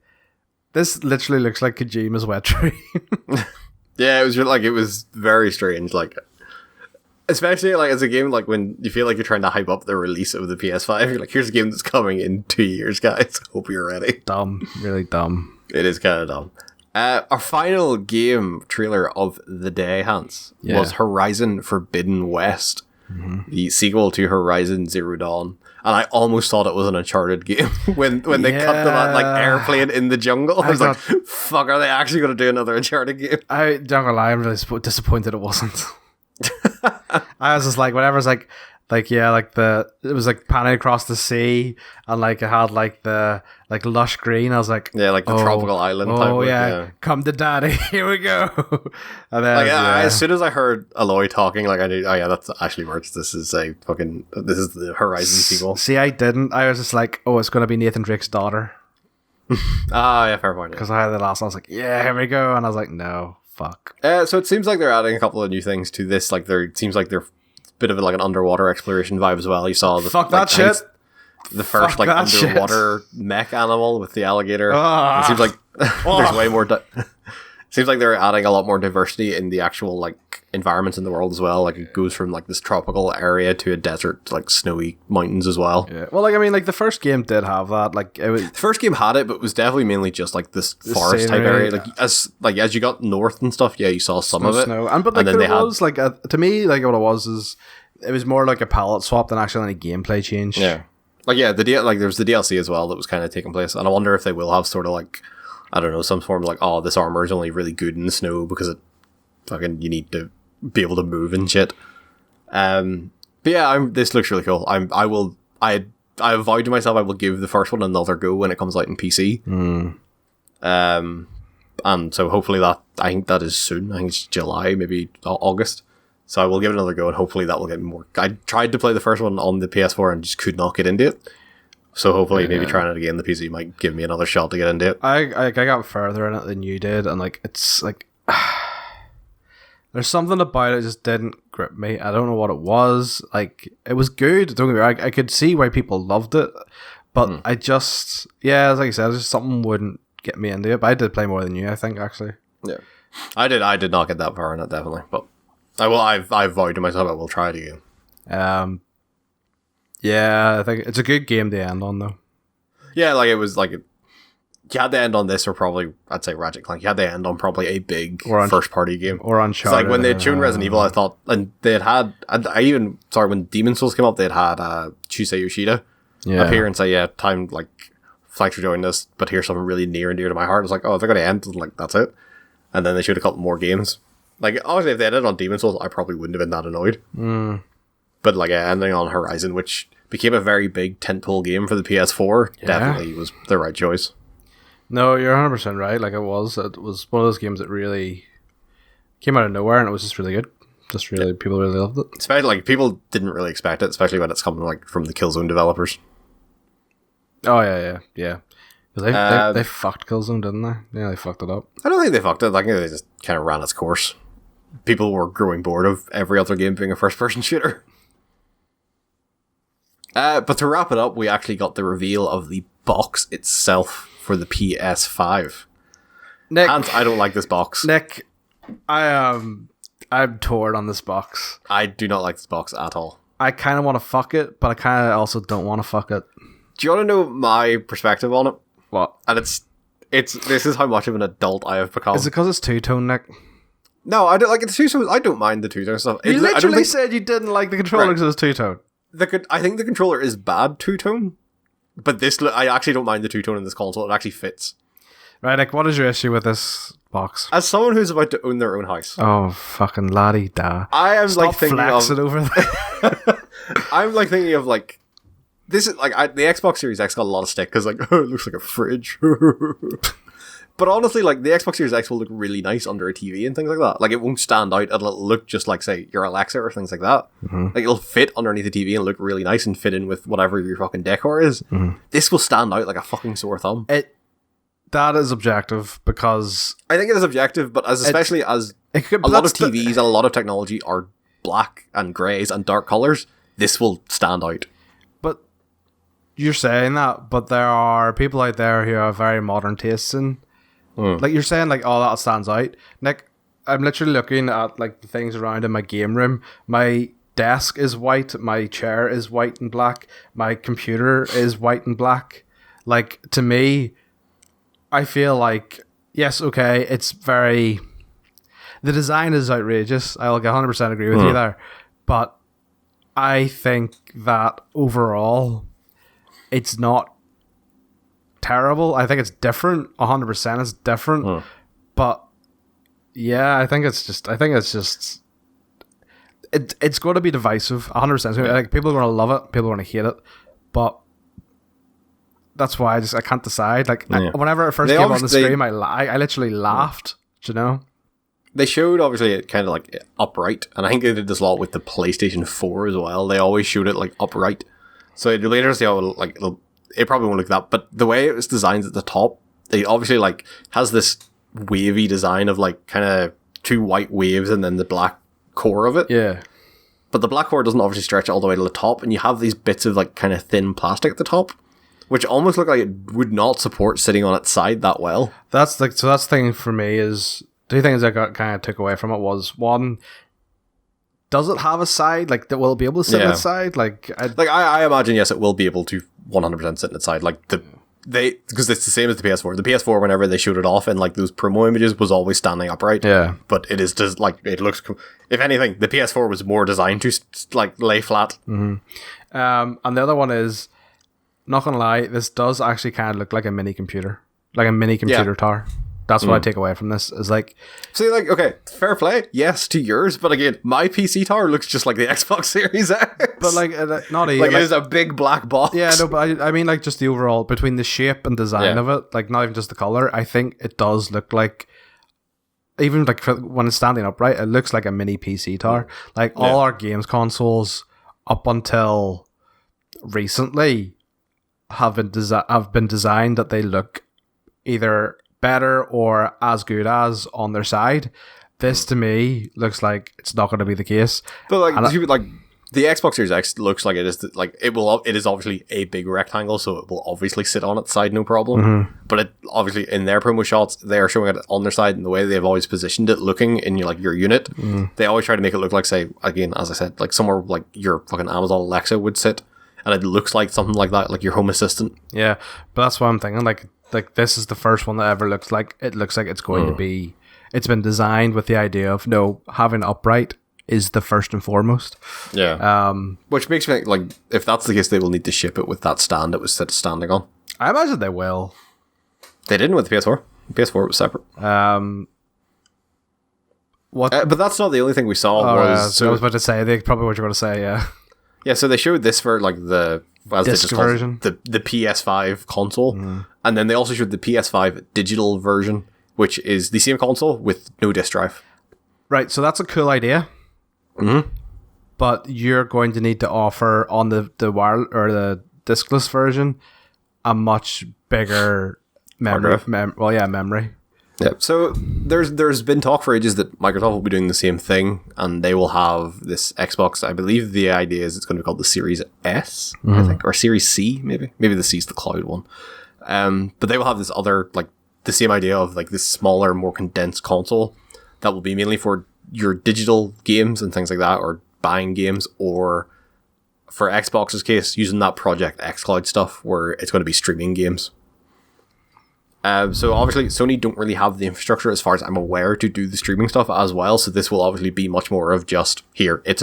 this literally looks like Kojima's wet dream. Yeah, it was very strange, like, especially like as a game, like when you feel like you're trying to hype up the release of the PS5, you're like, here's a game that's coming in 2 years, guys. Hope you're ready. Dumb, really dumb. It is kind of dumb. Our final game trailer of the day, Hans, was Horizon Forbidden West, the sequel to Horizon Zero Dawn. And I almost thought it was an Uncharted game when they cut to that like airplane in the jungle. I was like, fuck, are they actually going to do another Uncharted game? I don't gonna lie, I'm really disappointed it wasn't. I was just like, whatever's like it was like panning across the sea, and like it had like the like lush green. I was like, yeah, like the tropical island type. Oh yeah, come to daddy, here we go. And then like, as soon as I heard Aloy talking, like I knew, oh yeah, that's Ashley Mertz. This is the Horizon sequel. See, I didn't. I was just like, oh, it's gonna be Nathan Drake's daughter. Yeah, fair point. Because I had the last one, I was like, yeah, here we go, and I was like, no, fuck. So it seems like they're adding a couple of new things to this. Like it seems like they're bit of like an underwater exploration vibe as well. You saw the fuck that shit. The first like underwater mech animal with the alligator. It seems like there's way more. Seems like they're adding a lot more diversity in the actual like environments in the world as well. Like it goes from like this tropical area to a desert, to, like snowy mountains as well. Yeah. Well, like I mean, like the first game did have that. Like the first game had it, but it was definitely mainly just like this forest type area. Like as you got north and stuff, yeah, you saw some of it. Snow. But like there was like to me, like what it was more like a palette swap than actually any gameplay change. Yeah. Like yeah, there was the DLC as well that was kind of taking place, and I wonder if they will have sort of like, I don't know, some form of like, oh, this armor is only really good in the snow because it fucking you need to be able to move and shit. But yeah, this looks really cool. I have vowed to myself I will give the first one another go when it comes out in PC. And so hopefully I think that is soon. I think it's July, maybe August. So I will give it another go, and hopefully that will get me more. I tried to play the first one on the PS4 and just could not get into it. So hopefully maybe trying it again, the PC might give me another shot to get into it. I got further in it than you did, and like it's like there's something about it that just didn't grip me. I don't know what it was. Like it was good. Don't get me wrong. I could see why people loved it, but I just like I said, just something wouldn't get me into it. But I did play more than you, I think, actually. Yeah, I did not get that far in it, definitely, but I will. I've vowed to myself I will try it again. Yeah, I think it's a good game to end on, though. Yeah, like it was like you had to end on this, or probably I'd say Ratchet Clank. You had to end on probably a big first-party game, or Uncharted. It's like when they had shown Resident Evil, I thought, and they had when Demon's Souls came up, they had Chusei Yoshida appear and say, yeah, time like thanks for doing this, but here's something really near and dear to my heart. It's like, oh, they're going to end, like that's it. And then they showed a couple more games. Like obviously, if they ended on Demon's Souls, I probably wouldn't have been that annoyed. But like ending on Horizon, which became a very big tentpole game for the PS4, definitely was the right choice. No, you're 100% right. Like it was one of those games that really came out of nowhere, and it was just really good. People really loved it. Especially like people didn't really expect it, especially when it's coming like from the Killzone developers. Oh yeah. Because they fucked Killzone, didn't they? Yeah, they fucked it up. I don't think they fucked it. I think they just kind of ran its course. People were growing bored of every other game being a first-person shooter. But to wrap it up, we actually got the reveal of the box itself for the PS5. Nick, And I don't like this box. Nick, I'm torn on this box. I do not like this box at all. I kind of want to fuck it, but I kind of also don't want to fuck it. Do you want to know my perspective on it? What? And this is how much of an adult I have become. Is it because it's two-tone, Nick? No, I don't like it. I don't mind the two-tone stuff. You literally said you didn't like the controller because it was two-tone. I think the controller is bad two-tone, but I actually don't mind the two-tone in this console. It actually fits. Right, Nick, what is your issue with this box? As someone who's about to own their own house, oh fucking laddie da! I am Stop like thinking flexing over there. I'm like thinking of like this is like the Xbox Series X got a lot of stick because like oh, it looks like a fridge. But honestly, like the Xbox Series X will look really nice under a TV and things like that. Like it won't stand out. It'll look just like say your Alexa or things like that. Mm-hmm. Like it'll fit underneath the TV and look really nice and fit in with whatever your fucking decor is. Mm-hmm. This will stand out like a fucking sore thumb. That is objective because I think it is objective, but especially as a lot of TVs and a lot of technology are black and greys and dark colors, this will stand out. But you're saying that, but there are people out there who have very modern tastes in. Like you're saying, like, oh, that stands out. Nick, I'm literally looking at like the things around in my game room. My desk is white. My chair is white and black. My computer is white and black. Like, to me, I feel like, yes, okay, it's very... The design is outrageous. I'll 100% agree with you there. But I think that overall, it's not terrible. I think it's different. 100% it's different. But yeah, I think it's just it's going to be divisive. 100%. Like people are going to love it, people are going to hate it. But that's why I can't decide. Like whenever I first came on the stream, I literally laughed. Do you know? They showed obviously it kind of like upright, and I think they did this a lot with the PlayStation 4 as well. They always showed it like upright, so you later see how it probably won't look that. But the way it was designed at the top, it obviously like has this wavy design of like kind of two white waves and then the black core of it. Yeah. But the black core doesn't obviously stretch all the way to the top, and you have these bits of like kind of thin plastic at the top, which almost look like it would not support sitting on its side that well. That's the thing for me is two things I got kind of took away from it was one, does it have a side like that will be able to sit on its side? I imagine yes, it will be able to 100% sit on its side. Like because it's the same as the PS4. The PS4, whenever they showed it off in like those promo images, was always standing upright. Yeah, but it is just like it looks. If anything, the PS4 was more designed to like lay flat. Mm-hmm. And the other one is, not gonna lie, this does actually kind of look like a mini computer tower. That's what I take away from this. Is like, see, like, okay, fair play, yes to yours, but again, my PC tower looks just like the Xbox Series X. But like, not even like it is a big black box. Yeah, no, but I mean, like, just the overall between the shape and design of it, like, not even just the color. I think it does look like, even like when it's standing upright, it looks like a mini PC tower. Like all our games consoles up until recently have been designed that they look either better or as good as on their side. This to me looks like it's not going to be the case. But like the Xbox Series X looks like it is like it is obviously a big rectangle, so it will obviously sit on its side no problem. Mm-hmm. But it obviously in their promo shots they are showing it on their side, and the way they've always positioned it, looking in your unit, they always try to make it look like, say again as I said, like somewhere like your fucking Amazon Alexa would sit, and it looks like something like that, like your home assistant. Yeah, but that's what I'm thinking. Like this is the first one that ever looks like it's going to be. It's been designed with the idea of having upright is the first and foremost. Yeah. Which makes me think, like, if that's the case, they will need to ship it with that stand it was standing on. I imagine they will. They didn't with the PS4. The PS4 was separate. What? But that's not the only thing we saw. So I was about to say they probably what you're going to say. Yeah. Yeah. So they showed this for like the disc version, the PS5 console, and then they also showed the PS5 digital version, which is the same console with no disc drive. Right. So that's a cool idea. Mm-hmm. But you're going to need to offer on the wire or the discless version a much bigger memory. Memory. Yeah. So there's been talk for ages that Microsoft will be doing the same thing, and they will have this Xbox. I believe the idea is it's going to be called the Series S, I think, or Series C, maybe. Maybe the C's the cloud one. But they will have this other, like, the same idea of like this smaller, more condensed console that will be mainly for your digital games and things like that, or buying games, or for Xbox's case, using that Project xCloud stuff where it's going to be streaming games. So obviously Sony don't really have the infrastructure, as far as I'm aware, to do the streaming stuff as well. So this will obviously be much more of just, here, it's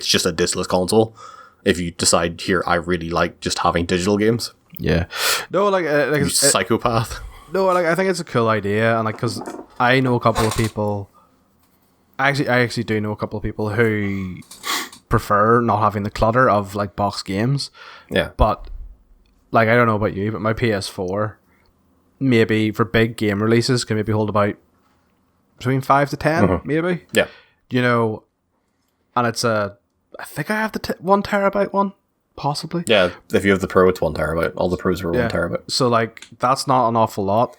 just a discless console. If you decide, here, I really like just having digital games. Yeah. No, you psychopath. No, I think it's a cool idea, and like, because I know a couple of people. I actually do know a couple of people who prefer not having the clutter of like box games. Yeah. But like, I don't know about you, but my PS4, maybe for big game releases, can maybe hold about between 5 to 10, maybe. Yeah. You know, and it's I think I have the 1 terabyte one, possibly. Yeah, if you have the Pro, it's 1 terabyte. All the Pros are 1 terabyte. So like, that's not an awful lot.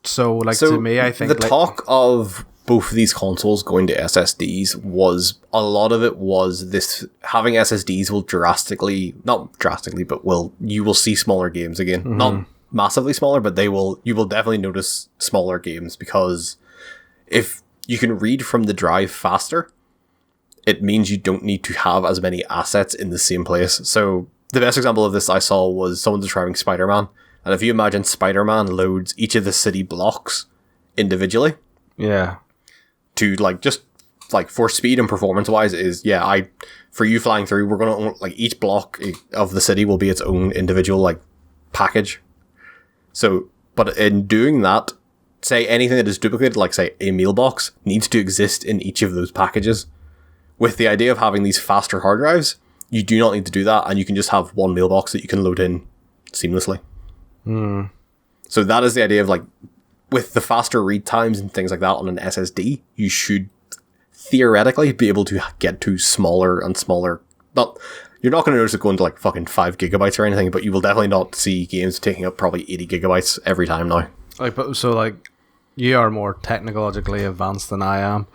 So like, to me, I think the talk of both of these consoles going to SSDs was, a lot of it was this, having SSDs will not drastically, but you will see smaller games again. Not massively smaller, but you will definitely notice smaller games, because if you can read from the drive faster, it means you don't need to have as many assets in the same place. So the best example of this I saw was someone describing Spider-Man. And if you imagine Spider-Man loads each of the city blocks individually. Yeah. To like, just like for speed and performance wise for you flying through, we're going to, like, each block of the city will be its own individual like package. So, but in doing that, say anything that is duplicated, like say a mailbox, needs to exist in each of those packages. With the idea of having these faster hard drives, you do not need to do that, and you can just have one mailbox that you can load in seamlessly. So that is the idea of, like, with the faster read times and things like that on an SSD, you should theoretically be able to get to smaller and smaller. You're not going to notice it going to like fucking 5 gigabytes or anything, but you will definitely not see games taking up probably 80 gigabytes every time now. So like, you are more technologically advanced than I am.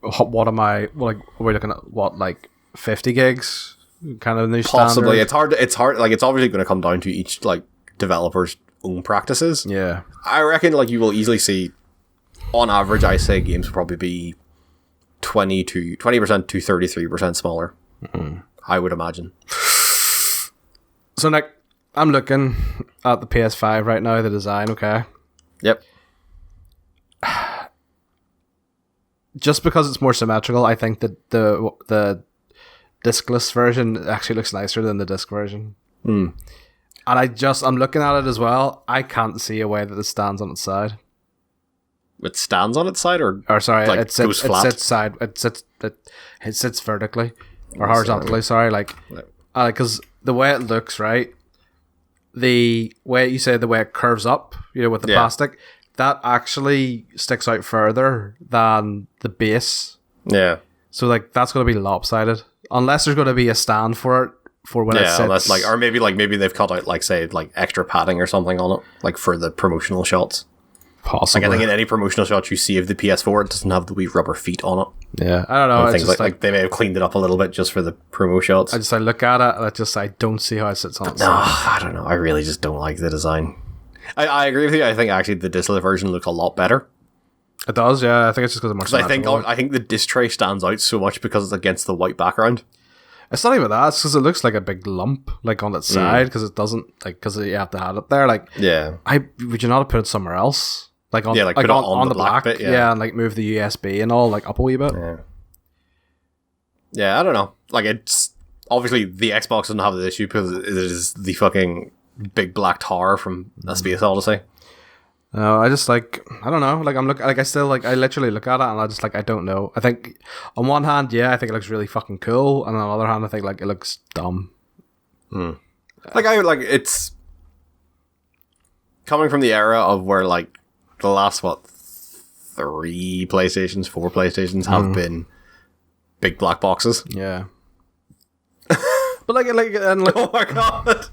What am I, like, are we looking at, what, like 50 gigs kind of new Possibly. standard? It's hard, like, it's obviously going to come down to each like developer's own practices. Yeah. I reckon, like, you will easily see, on average, I say games will probably be 20% to 33% smaller. I would imagine. So, Nick, I'm looking at the PS5 right now, the design, okay? Yep. Just because it's more symmetrical, I think that the discless version actually looks nicer than the disc version. And I'm looking at it as well. I can't see a way that it stands on its side. It stands on its side, or sorry, like, it sits flat? It sits vertically or horizontally. Sorry, like, because the way it looks, right, the way you say the way it curves up, you know, with the plastic, that actually sticks out further than the base. Yeah. So like, that's going to be lopsided, unless there's going to be a stand for it. For when it sits. Unless, like, or maybe they've cut out, like, say, like, extra padding or something on it, like, for the promotional shots. Possibly. Like, I think in any promotional shot you see of the PS4, it doesn't have the wee rubber feet on it. Yeah, I don't know. Things like they may have cleaned it up a little bit just for the promo shots. I look at it and I don't see how it sits on its side. I don't know. I really just don't like the design. I agree with you. I think actually the display version looks a lot better. It does, yeah. I think it's just because it's more symmetrical. I think the disc tray stands out so much because it's against the white background. It's not even that. It's because it looks like a big lump, like, on its side, because it doesn't, like, because you have to have it there. Like, would you not have put it somewhere else? Like, on, put it on the black bit, and like move the USB and all, like, up a wee bit. Yeah, I don't know. Like, it's obviously the Xbox doesn't have this issue because it is the fucking big black tower from A Space Odyssey. No, I just, like, I don't know. Like, I'm looking, like, I literally look at it and I just, like, I don't know. I think on one hand, I think it looks really fucking cool, and on the other hand, I think, like, it looks dumb. Like, it's coming from the era of where, like, the last 4 PlayStations have been big black boxes. Yeah. But like, oh my god!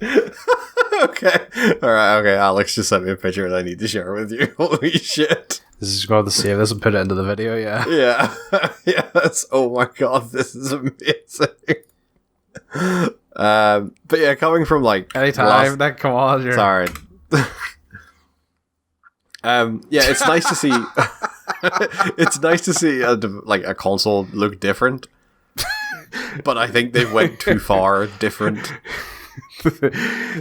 Okay. Alright, okay. Alex just sent me a picture that I need to share with you. Holy shit. This is going to save this and put it into the video, yeah. Yeah. Yes. Oh my god, this is amazing. But yeah, coming from like Anytime, then come on. Sorry. Yeah, it's nice to see. It's nice to see a console look different, but I think they went too far different.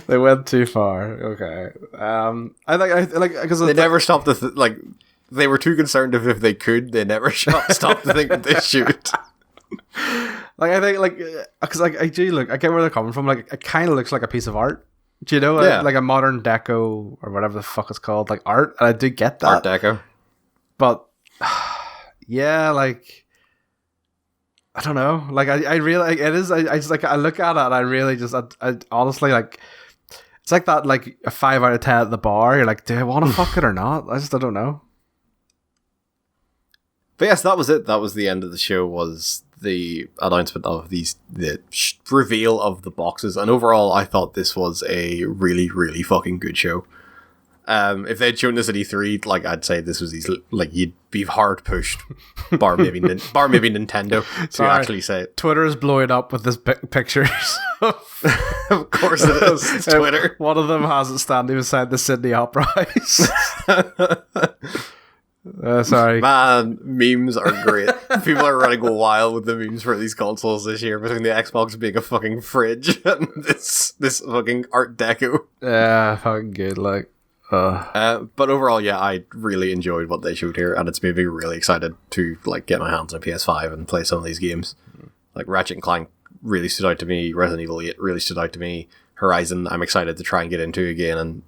They went too far. Okay. I like because they never stopped to they were too concerned if they could. They never stopped to think that they should. Like I think because I do look. I get where they're coming from. Like it kind of looks like a piece of art. Do you know? Yeah. Like a modern deco or whatever the fuck it's called, like art. And I do get that. Art deco. But yeah, like I don't know. Like I really it is. I just like I look at it and I really just I honestly like it's like that like a 5 out of 10 at the bar. You're like, do I want to fuck it or not? I don't know. But yes, that was it. That was the end of the show. Was the announcement of the reveal of the boxes, and overall, I thought this was a really, really fucking good show. If they'd shown this at E3, like I'd say this was easily, like you'd be hard pushed, bar maybe Nintendo to actually say it. Twitter is blowing up with this pictures. Of course it is. It's Twitter. One of them has it standing beside the Sydney Opera House. Sorry. Man, memes are great. People are running wild with the memes for these consoles this year, between the Xbox being a fucking fridge and this fucking Art Deco. Yeah, fucking good, like. But overall, yeah, I really enjoyed what they showed here, and it's made me really excited to like get my hands on a PS5 and play some of these games. Like Ratchet and Clank really stood out to me, Resident Evil 8 really stood out to me, Horizon I'm excited to try and get into again, and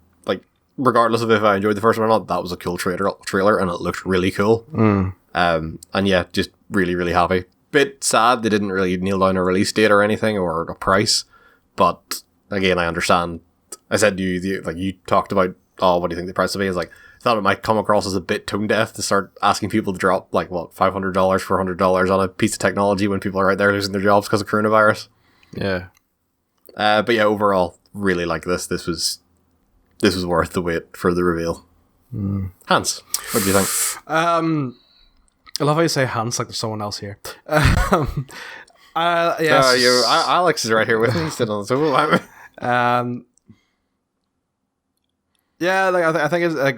regardless of if I enjoyed the first one or not, that was a cool trailer and it looked really cool. And yeah, just really, really happy. Bit sad they didn't really nail down a release date or anything or a price, but again, I understand. I said to you, you talked about, what do you think the price will be? Is like, I thought it might come across as a bit tone deaf to start asking people to drop like what, $500, $400 on a piece of technology when people are out there losing their jobs because of coronavirus. Yeah. But yeah, overall, really like this. This was worth the wait for the reveal. Hans, what do you think? I love how you say Hans like there's someone else here. Yes. Alex is right here with me. He's sitting on the sofa. Yeah, like I think it's like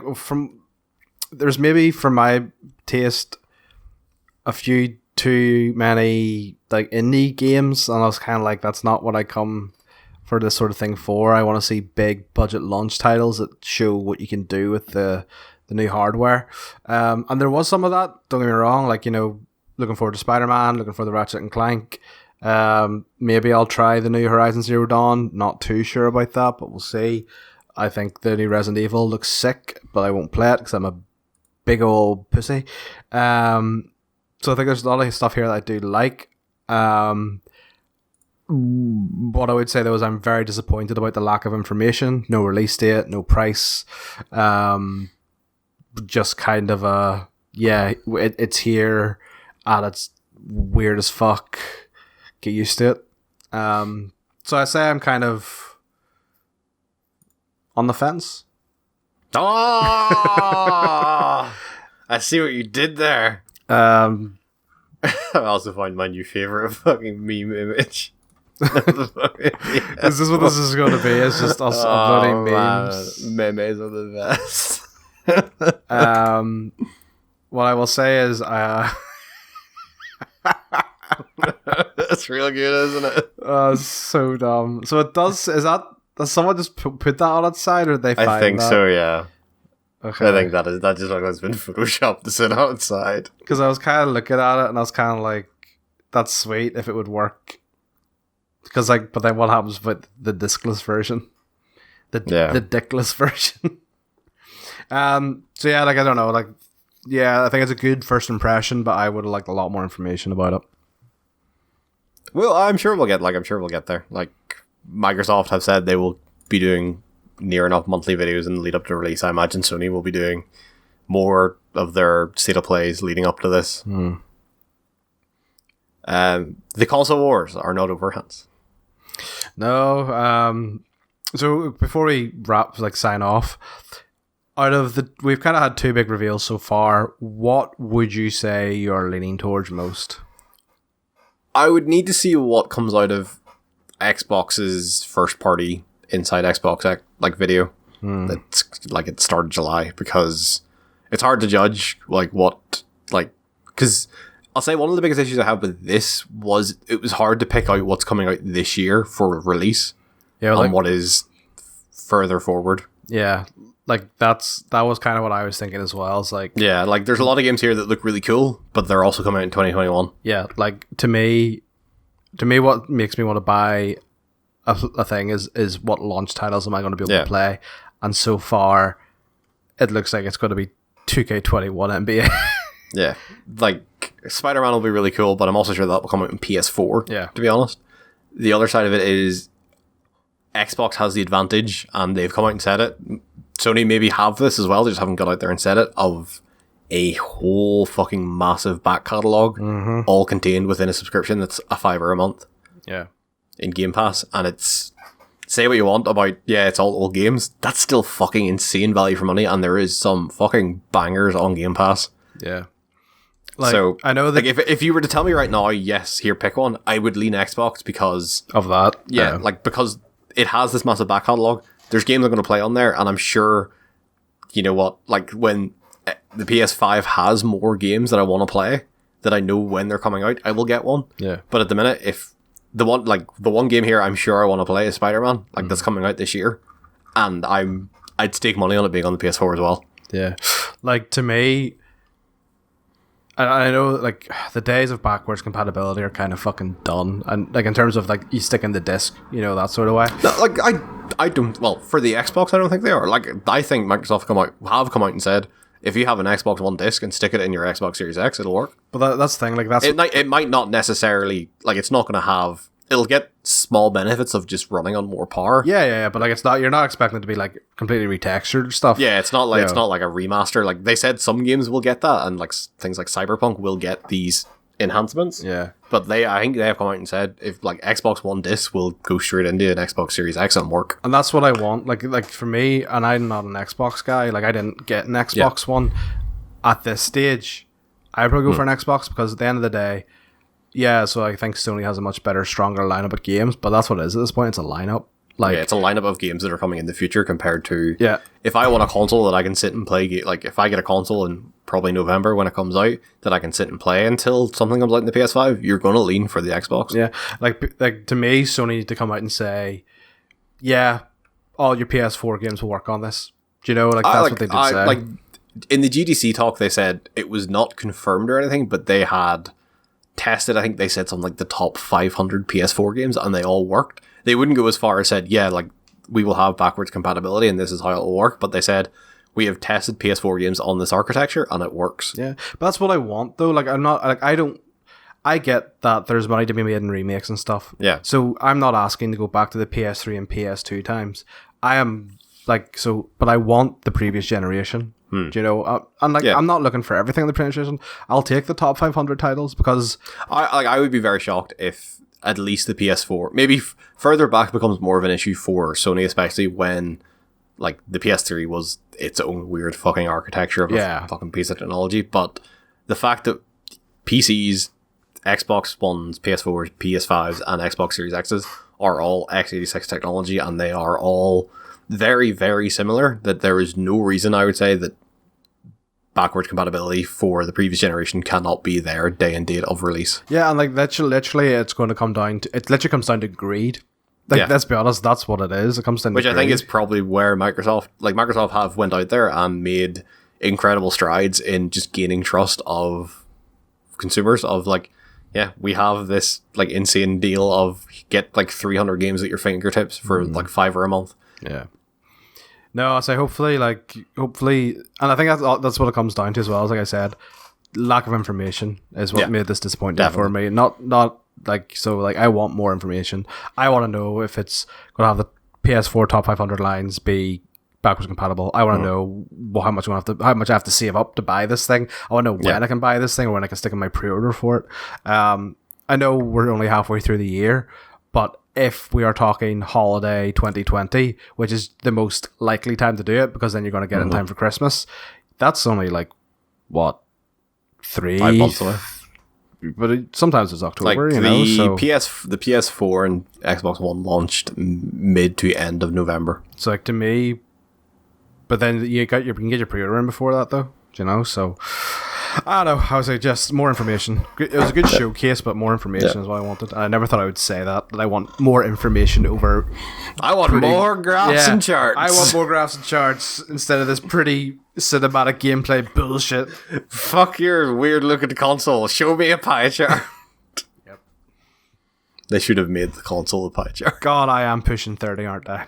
there's maybe for my taste a few too many like indie games, and I was kind of like, that's not what I come for this sort of thing for. I want to see big budget launch titles that show what you can do with the new hardware. And there was some of that, don't get me wrong, like, you know, looking forward to Spider-Man, looking for the Ratchet and Clank. Maybe I'll try the new Horizon Zero Dawn, not too sure about that, but we'll see. I think the new Resident Evil looks sick, but I won't play it because I'm a big old pussy. So I think there's a lot of stuff here that I do like. What I would say though is I'm very disappointed about the lack of information. No release date, no price. Just kind of a, yeah, it's here and it's weird as fuck. Get used to it. So I say I'm kind of on the fence. Oh, I see what you did there. I also find my new favorite fucking meme image. Is this what this is going to be? It's just us uploading memes. Memes are the best. What I will say is, that's real good, isn't it? So dumb. So it does. Does someone just put that on its side, or did they find I think that? So. Yeah. Okay. I think that just like has been photoshopped to sit outside. Because I was kind of looking at it and I was kind of like, that's sweet if it would work. Because like, but then what happens with the discless version? The dickless version. So yeah, like I don't know, like yeah, I think it's a good first impression, but I would have liked a lot more information about it. Well, I'm sure we'll get there. Like Microsoft have said they will be doing near enough monthly videos in the lead up to release. I imagine Sony will be doing more of their state of plays leading up to this. The console wars are not over, Hans. No, So before we sign off, we've kind of had two big reveals so far. What would you say you're leaning towards most? I would need to see what comes out of Xbox's first party inside Xbox video. That's like at the start of July, because it's hard to judge because I'll say one of the biggest issues I have with this was it was hard to pick out what's coming out this year for release and what is further forward. Yeah, that was kind of what I was thinking as well. It's there's a lot of games here that look really cool, but they're also coming out in 2021. Yeah, to me, what makes me want to buy a thing is what launch titles am I going to be able to play, and so far, it looks like it's going to be 2K21 NBA. Yeah, Spider-Man will be really cool, but I'm also sure that will come out in PS4. Yeah, to be honest, the other side of it is Xbox has the advantage, and they've come out and said it. Sony maybe have this as well; they just haven't got out there and said it. Of a whole fucking massive back catalog, all contained within a subscription that's $5 a month. Yeah, in Game Pass, and it's, say what you want about it's all old games. That's still fucking insane value for money, and there is some fucking bangers on Game Pass. Yeah. So I know that if you were to tell me right now, yes, here, pick one, I would lean Xbox because of that. Yeah, because it has this massive back catalog. There's games I'm going to play on there, and I'm sure, you know what, when the PS5 has more games that I want to play, that I know when they're coming out, I will get one. Yeah. But at the minute, if the one game here I'm sure I want to play is Spider-Man, that's coming out this year, and I'd stake money on it being on the PS4 as well. Yeah. To me, I know the days of backwards compatibility are kind of fucking done, and in terms of you stick in the disc, that sort of way. No, I don't. Well, for the Xbox, I don't think they are. I think Microsoft have come out and said, if you have an Xbox One disc and stick it in your Xbox Series X, it'll work. But that's the thing. It might not necessarily it's not going to have. It'll get small benefits of just running on more power. Yeah. But it's not. You're not expecting it to be completely retextured stuff. Yeah, it's not it's not like a remaster. They said some games will get that, and things like Cyberpunk will get these enhancements. Yeah. But I think they have come out and said if Xbox One disc will go straight into an Xbox Series X and work. And that's what I want. For me, and I'm not an Xbox guy. I didn't get an Xbox One at this stage. I'd probably go for an Xbox because at the end of the day. Yeah, so I think Sony has a much better, stronger lineup of games, but that's what it is at this point. It's a lineup. It's a lineup of games that are coming in the future compared to... Yeah. If I want a console that I can sit and play... if I get a console in probably November when it comes out, that I can sit and play until something comes out in the PS5, you're going to lean for the Xbox. Yeah. To me, Sony need to come out and say, yeah, all your PS4 games will work on this. Do you know? That's what they did say. In the GDC talk, they said it was not confirmed or anything, but they had... tested, I think they said something the top 500 PS4 games, and they all worked. They wouldn't go as far as said, we will have backwards compatibility and this is how it will work, but they said, we have tested PS4 games on this architecture and it works. Yeah, but that's what I want though. I'm not, I get that there's money to be made in remakes and stuff. Yeah. So I'm not asking to go back to the PS3 and PS2 times. I am but I want the previous generation. Do you know? I'm not looking for everything in the previous generation. I'll take the top 500 titles because I would be very shocked if at least the PS4, maybe further back, becomes more of an issue for Sony, especially when the PS3 was its own weird fucking architecture of a fucking piece of technology. But the fact that PCs, Xbox Ones, PS4s, PS5s, and Xbox Series X's are all x86 technology, and they are all very, very similar, that there is no reason, I would say, that backward compatibility for the previous generation cannot be there day and date of release. Yeah, and literally it's going to come down to, it literally comes down to greed. Let's be honest, that's what it is. It comes down to greed. I think is probably where Microsoft have went out there and made incredible strides in just gaining trust of consumers of we have this insane deal of get 300 games at your fingertips for $5 a month. Yeah. No, I say hopefully, and I think that's what it comes down to as well. As I said, lack of information is what made this disappointing for me. Not I want more information. I want to know if it's going to have the PS4 top 500 lines be backwards compatible. I want to know how much I have to save up to buy this thing. I want to know when I can buy this thing or when I can stick in my pre-order for it. I know we're only halfway through the year, But if we are talking holiday 2020, which is the most likely time to do it, because then you're going to get it in time for Christmas, that's only like, what, 5 months away. But sometimes it's October, Like you know. So the PS4 and Xbox One launched mid to end of November. So like to me, but then you can get your pre-order in before that though, you know. So I don't know. I was like, just more information. It was a good showcase, but more information is what I wanted. And I never thought I would say that I want more information over. I want more graphs and charts. I want more graphs and charts instead of this pretty cinematic gameplay bullshit. Fuck your weird looking console. Show me a pie chart. Yep. They should have made the console a pie chart. God, I am pushing 30, aren't I?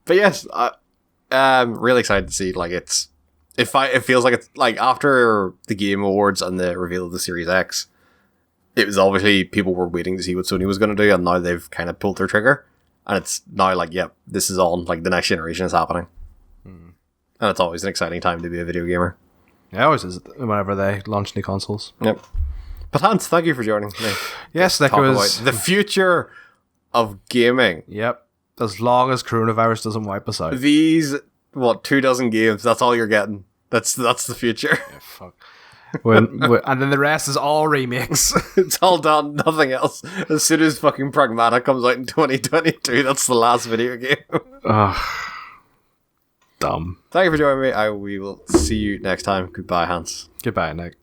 But yes, I'm really excited to see. Like it feels like it's like after the Game Awards and the reveal of the Series X, it was obviously people were waiting to see what Sony was going to do, and now they've kind of pulled their trigger, and it's now like, yep, this is on. Like the next generation is happening, and it's always an exciting time to be a video gamer. Yeah, always is whenever they launch new consoles. Yep. But Hans, thank you for joining me. Yes, that was the future of gaming. Yep. As long as coronavirus doesn't wipe us out. These 24 games. That's all you're getting. That's the future. Yeah, fuck. And then the rest is all remakes. It's all done. Nothing else. As soon as fucking Pragmata comes out in 2022, that's the last video game. Dumb. Thank you for joining me. We will see you next time. Goodbye, Hans. Goodbye, Nick.